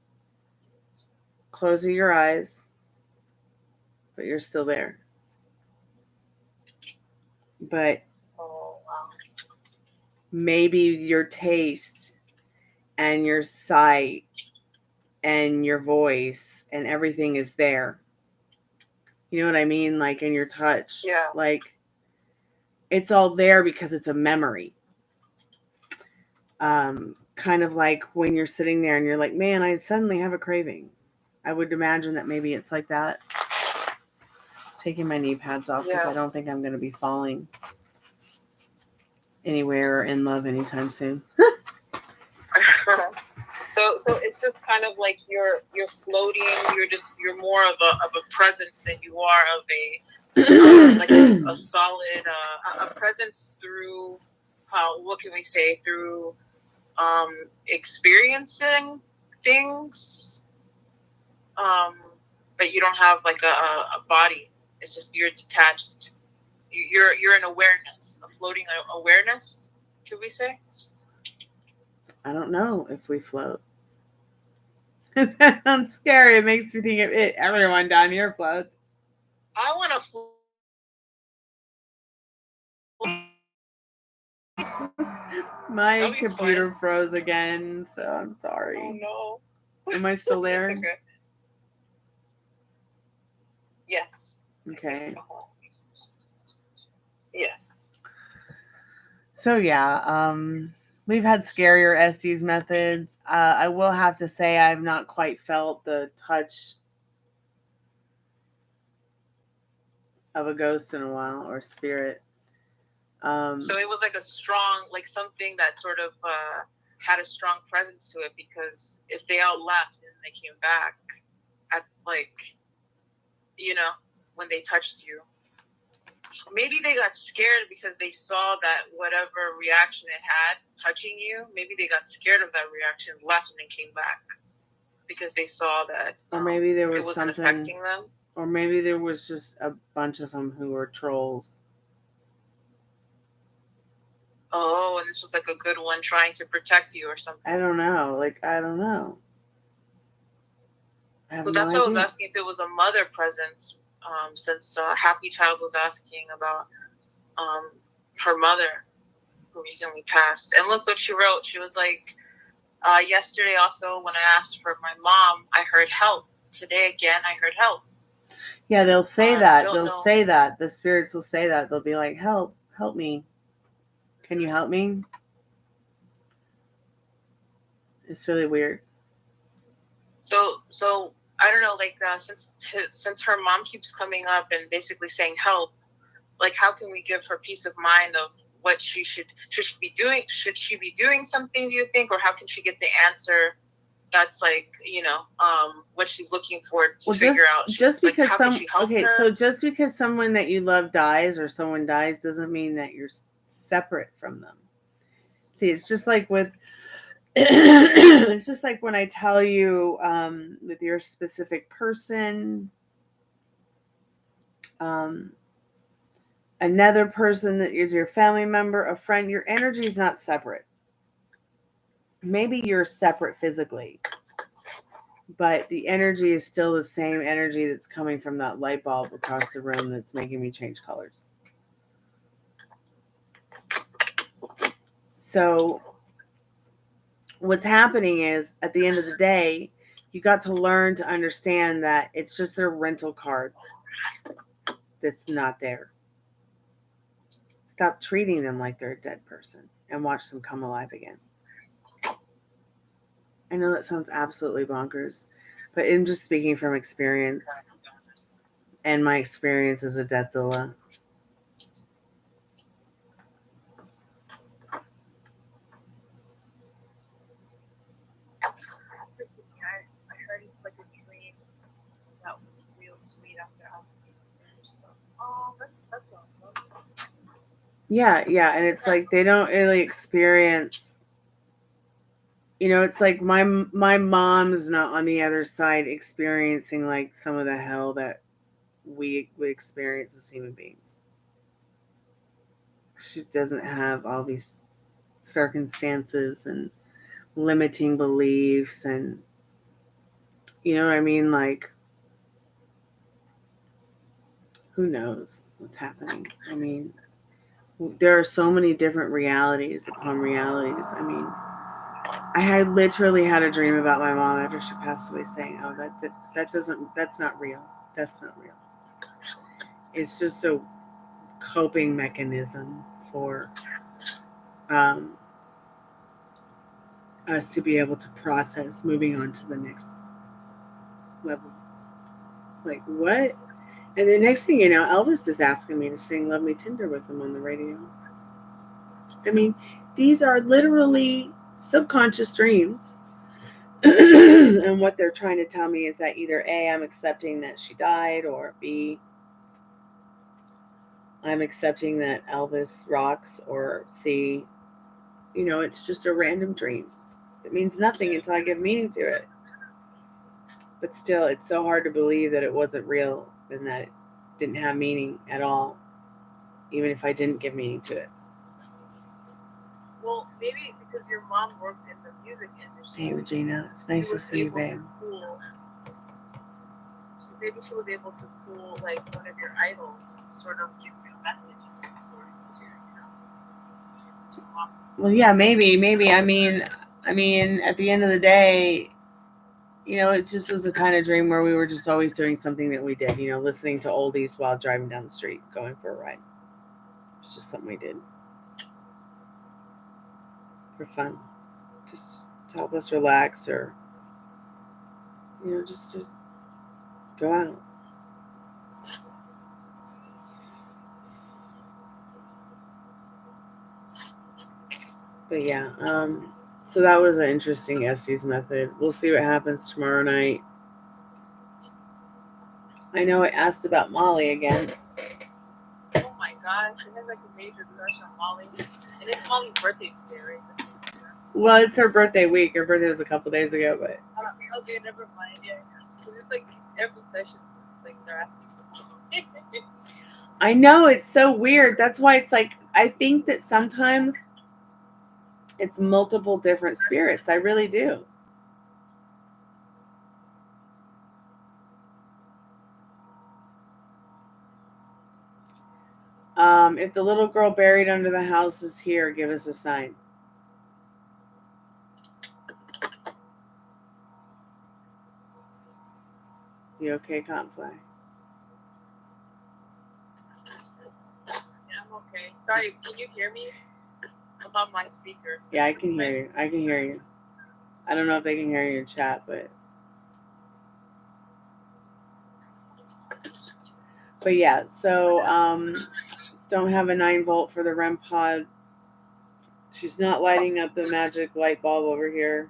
closing your eyes, but you're still there. But maybe your taste and your sight and your voice and everything is there. You know what I mean? Like, in your touch. Yeah. Like, it's all there because it's a memory. Kind of like when you're sitting there and you're like, man, I suddenly have a craving. I would imagine that maybe it's like that. Taking my knee pads off because I don't think I'm going to be falling anywhere in love anytime soon. So it's just kind of like you're floating. You're more of a presence than you are of a like a solid a presence through what can we say, through experiencing things. But you don't have like a body. It's just you're detached. You're an awareness, a floating awareness. Could we say? I don't know if we float. That sounds scary. It makes me think of it. Everyone down here floats. I want to float. My computer froze again, so I'm sorry. Oh no. Am I still there? Okay. Yes. Okay. Yes. So yeah, we've had scarier Estes methods. I will have to say I've not quite felt the touch of a ghost in a while, or spirit. So it was like a strong, like something that sort of had a strong presence to it, because if they all left and they came back at, like, you know, when they touched you, maybe they got scared because they saw that whatever reaction it had touching you, maybe they got scared of that reaction, left, and then came back because they saw that or maybe there it was wasn't something affecting them. Or maybe there was just a bunch of them who were trolls. Oh, and this was like a good one trying to protect you or something. I don't know. I don't know. Well, that's why I was asking if it was a mother presence, since Happy Child was asking about her mother who recently passed. And look what she wrote. She was like, yesterday also when I asked for my mom, I heard help. Today again, I heard help. Yeah, they'll say that. They'll say that. The spirits will say that. They'll be like, help me. Can you help me? It's really weird. So I don't know, like, since her mom keeps coming up and basically saying help, like, how can we give her peace of mind of what she should be doing? Should she be doing something, do you think? Or how can she get the answer that's, like, you know, what she's looking for to figure out? Just because her? So just because someone that you love dies or someone dies doesn't mean that you're separate from them. See, it's just like with it's just like when I tell you with your specific person, another person that is your family member, a friend, your energy is not separate. Maybe you're separate physically, but the energy is still the same energy that's coming from that light bulb across the room that's making me change colors. So what's happening is, at the end of the day, you got to learn to understand that it's just their rental card that's not there. Stop treating them like they're a dead person and watch them come alive again. I know that sounds absolutely bonkers, but I'm just speaking from experience and my experience as a death doula. I heard it's like a dream that was real sweet after asking stuff. Oh, that's awesome. Yeah, and it's like they don't really experience. You know, it's like my mom's not on the other side experiencing like some of the hell that we would experience as human beings. She doesn't have all these circumstances and limiting beliefs, and you know what I mean? Like, who knows what's happening? I mean, there are so many different realities upon realities. I mean, I had literally had a dream about my mom after she passed away, saying, "Oh, that's not real. That's not real." It's just a coping mechanism for us to be able to process moving on to the next level. Like, what? And the next thing you know, Elvis is asking me to sing "Love Me Tender" with him on the radio. I mean, these are literally subconscious dreams. And what they're trying to tell me is that either A, I'm accepting that she died, or B, I'm accepting that Elvis rocks, or C, you know, it's just a random dream. It means nothing until I give meaning to it. But still, it's so hard to believe that it wasn't real and that it didn't have meaning at all, even if I didn't give meaning to it. Well, maybe because your mom worked in the music industry. Hey, Regina, it's nice to see you, babe. So maybe she was able to pull, like, one of your idols to sort of give you a message of some sort to, you know, Well, yeah, maybe. I mean, at the end of the day, you know, it just was a kind of dream where we were just always doing something that we did, you know, listening to oldies while driving down the street, going for a ride. It's just something we did for fun, just to help us relax, or, you know, just to go out. But yeah, So that was an interesting Estes method. We'll see what happens tomorrow night. I know I asked about Molly again. Oh my gosh, she has like a major crush on Molly. And it's Molly's birthday today, right? Well, it's her birthday week. Her birthday was a couple days ago, but okay, never mind. Yeah, because it's like every session, it's like they're asking for Molly. I know it's so weird. That's why it's like I think that sometimes it's multiple different spirits. I really do. If the little girl buried under the house is here, give us a sign. You okay, Confly? Yeah, I'm okay. Sorry, can you hear me? I'm on my speaker. Yeah, I can hear you. I can hear you. I don't know if they can hear you in chat, but yeah. So don't have a 9-volt for the REM pod. She's not lighting up the magic light bulb over here.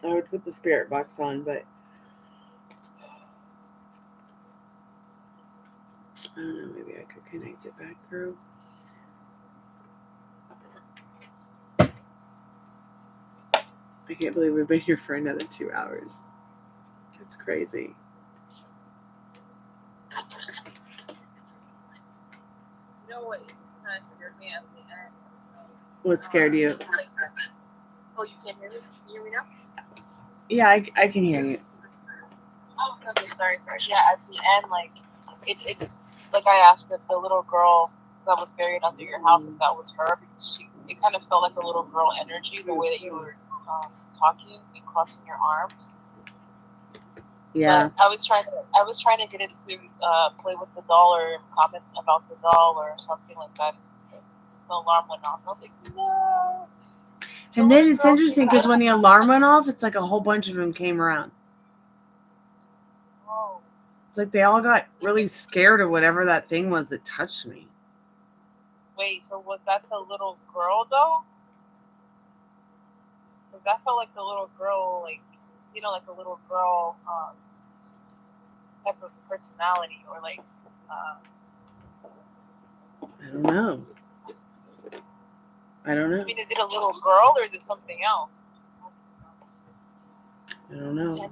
I would put the spirit box on, but I don't know, maybe I could connect it back through. I can't believe we've been here for another 2 hours. It's crazy. You know what kind of scared me at the end? What scared you? Oh, you can't hear me? Can you hear me now? Yeah, I can hear you. Oh, okay, sorry. Yeah, at the end, like, it just, like I asked if the little girl that was buried under your house, if that was her, because it kind of felt like a little girl energy, the way that you were talking and crossing your arms. Yeah. But I was trying to get it to play with the doll or comment about the doll or something like that. The alarm went off. I was like, no. And then it's interesting because when the alarm went off, it's like a whole bunch of them came around. Oh. It's like they all got really scared of whatever that thing was that touched me. Wait, so was that the little girl though? Because that felt like the little girl, like, you know, like a little girl type of personality, or like. I don't know. I mean, is it a little girl or is it something else? I don't know.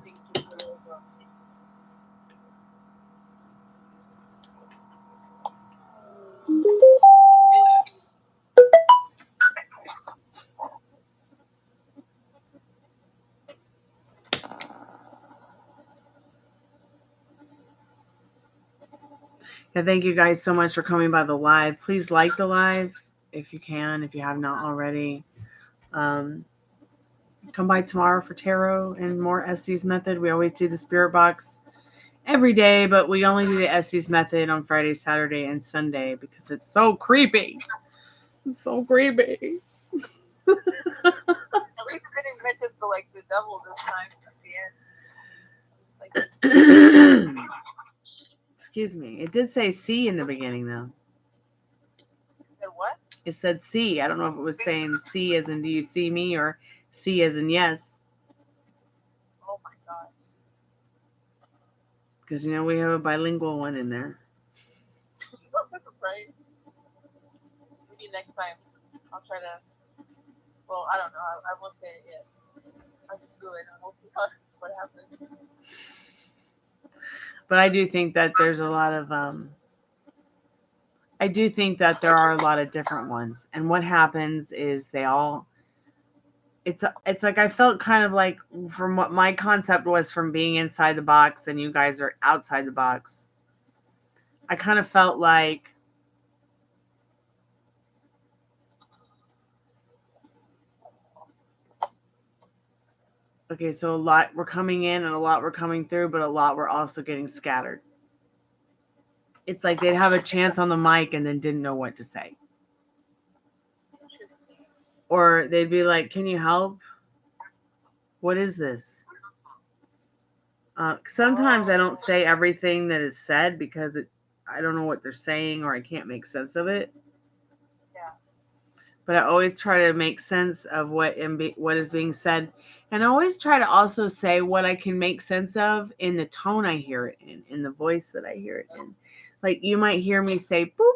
Yeah, thank you guys so much for coming by the live. Please like the live if you can, if you have not already. Come by tomorrow for tarot and more Estes method. We always do the spirit box every day, but we only do the Estes method on Friday, Saturday, and Sunday because it's so creepy. It's so creepy. At least I didn't mention the devil this time at the end. Excuse me. It did say C in the beginning, though. It said what? It said C. I don't know if it was saying C as in do you see me or C as in yes. Oh my gosh. Because, you know, we have a bilingual one in there. Right? Maybe next time I'll try to. Well, I don't know. I won't say it yet. I'll just do it and we'll see what happens. But I do think that there's a lot of I do think that there are a lot of different ones. And what happens is they all it's like I felt kind of like from what my concept was from being inside the box and you guys are outside the box. I kind of felt like okay, so a lot were coming in and a lot were coming through, but a lot were also getting scattered. It's like they'd have a chance on the mic and then didn't know what to say. Or they'd be like, "Can you help? What is this?" Sometimes I don't say everything that is said because I don't know what they're saying or I can't make sense of it. but I always try to make sense of what is being said, and I always try to also say what I can make sense of in the tone I hear it in the voice that I hear it in. Like you might hear me say boop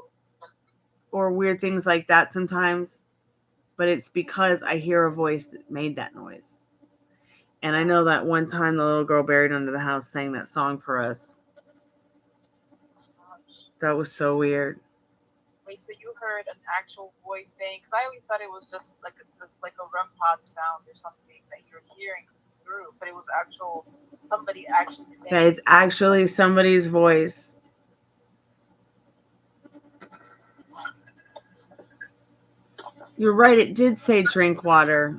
or weird things like that sometimes, but it's because I hear a voice that made that noise. And I know that one time the little girl buried under the house sang that song for us. That was so weird. Wait, so you heard an actual voice saying? Because I always thought it was just like a REM pod sound or something that you're hearing through, but it was somebody actually saying. Yeah, it's actually somebody's voice. You're right, it did say drink water.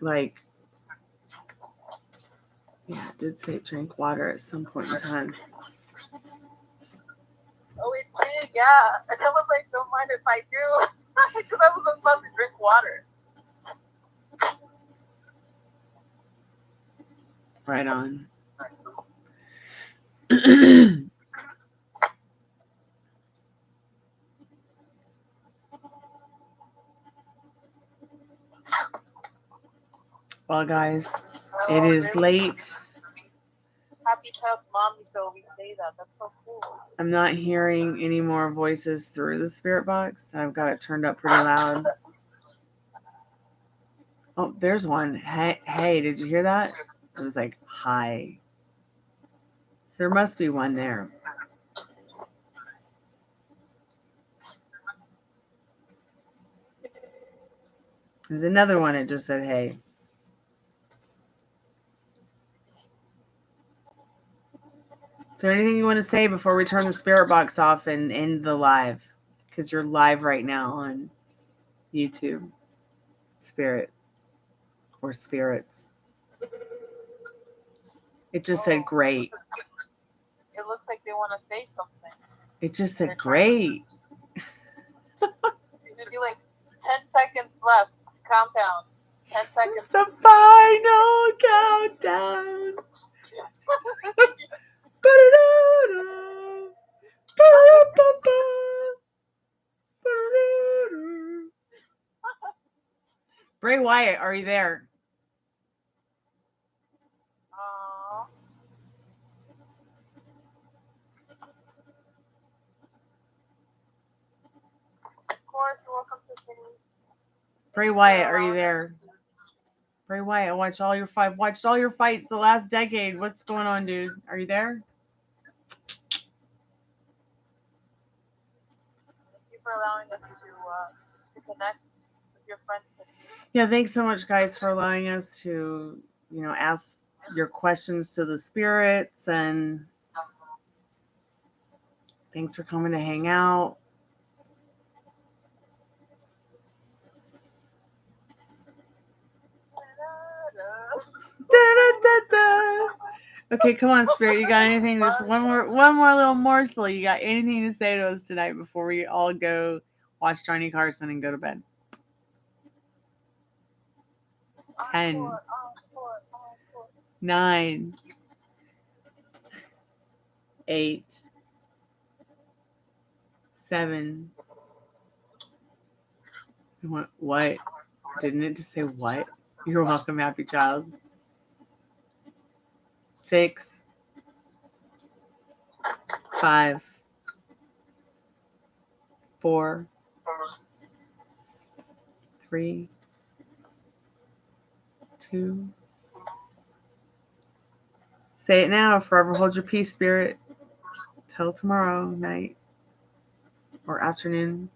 Like, yeah, it did say drink water at some point in time. Oh, it did, yeah. And I was like, don't mind if I do. Because I was supposed to drink water. Right on. Well, guys, it is late. Happy child's mommy, so we say that. That's so cool. I'm not hearing any more voices through the spirit box. I've got it turned up pretty loud. Oh, there's one. Hey, did you hear that? It was like, hi. So there must be one there. There's another one that just said, hey. Is there anything you want to say before we turn the spirit box off and end the live? Because you're live right now on YouTube. Spirit. Or spirits. It just said great. It looks like they want to say something. It just said great. It should be like 10 seconds left. Countdown. 10 seconds. The final countdown. Bray Wyatt, are you there? Of course, you're welcome to sing. Bray Wyatt, are you there? Bray Wyatt, watched all your fights the last decade. What's going on, dude? Are you there? Thank you for allowing us to connect with your friends today. Yeah, thanks so much, guys, for allowing us to, ask your questions to the spirits, and thanks for coming to hang out. Okay, come on, Spirit. You got anything? This one more little morsel. You got anything to say to us tonight before we all go watch Johnny Carson and go to bed? 10, 9, 8, 7. What? Didn't it just say what? You're welcome, happy child. 6, 5, 4, 3, 2. Say it now. Forever hold your peace, Spirit. Till tomorrow night or afternoon.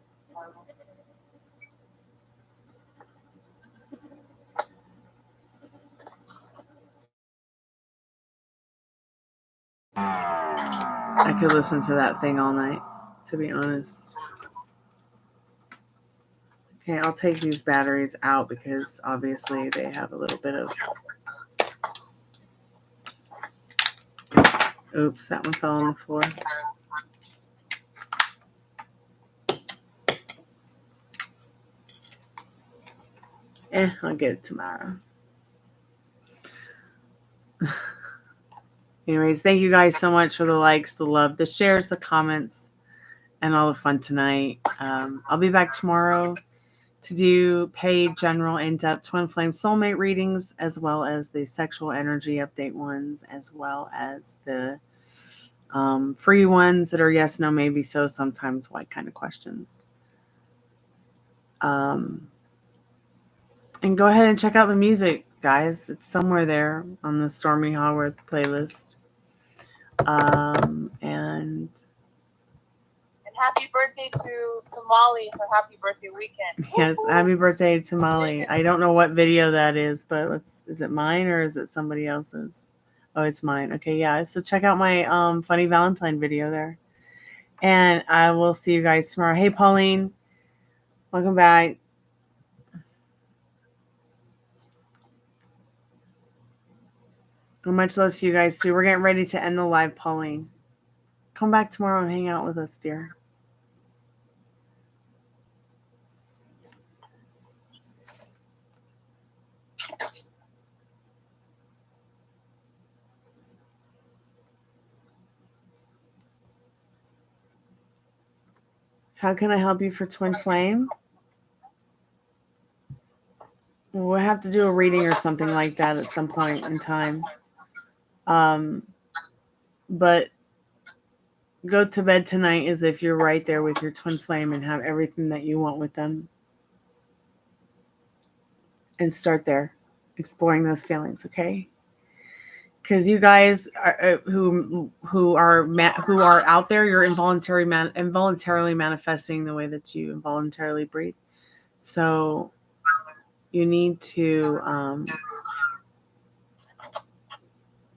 I could listen to that thing all night, to be honest. Okay, I'll take these batteries out because obviously they have a little bit of... Oops, that one fell on the floor. I'll get it tomorrow. Anyways, thank you guys so much for the likes, the love, the shares, the comments. and all the fun tonight. I'll be back tomorrow to do paid general in-depth twin flame soulmate readings, as well as the sexual energy update ones, as well as the free ones that are yes, no, maybe so, sometimes why kind of questions. And go ahead and check out the music, guys. It's somewhere there on the Stormy Haworth playlist. And happy birthday to Molly for happy birthday weekend. Yes, happy birthday to Molly. I don't know what video that is, but is it mine or is it somebody else's? Oh, it's mine. Okay, yeah. So check out my funny Valentine video there. And I will see you guys tomorrow. Hey, Pauline. Welcome back. Much love to you guys too. We're getting ready to end the live, Pauline. Come back tomorrow and hang out with us, dear. How can I help you for Twin Flame? We'll have to do a reading or something like that at some point in time. But go to bed tonight as if you're right there with your twin flame and have everything that you want with them. And start there, exploring those feelings, okay? Because you guys are, who are out there, you're involuntarily manifesting the way that you involuntarily breathe. So you need to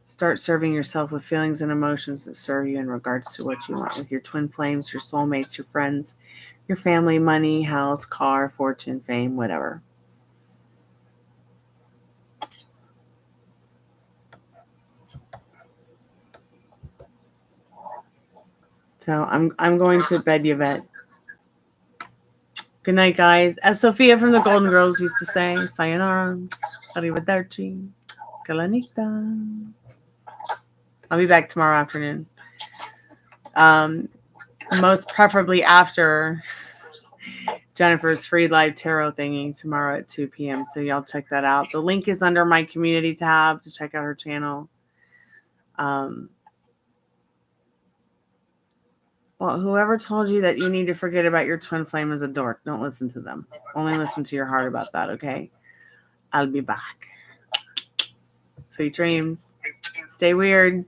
start serving yourself with feelings and emotions that serve you in regards to what you want with your twin flames, your soulmates, your friends, your family, money, house, car, fortune, fame, whatever. So I'm going to bed, Yvette. Good night, guys. As Sophia from the Golden Girls used to say, sayonara, arrivederci, kalanita. I'll be back tomorrow afternoon. Most preferably after Jennifer's free live tarot thingy tomorrow at 2 p.m. So y'all check that out. The link is under my community tab to check out her channel. Well, whoever told you that you need to forget about your twin flame is a dork. Don't listen to them. Only listen to your heart about that, okay? I'll be back. Sweet dreams. Stay weird.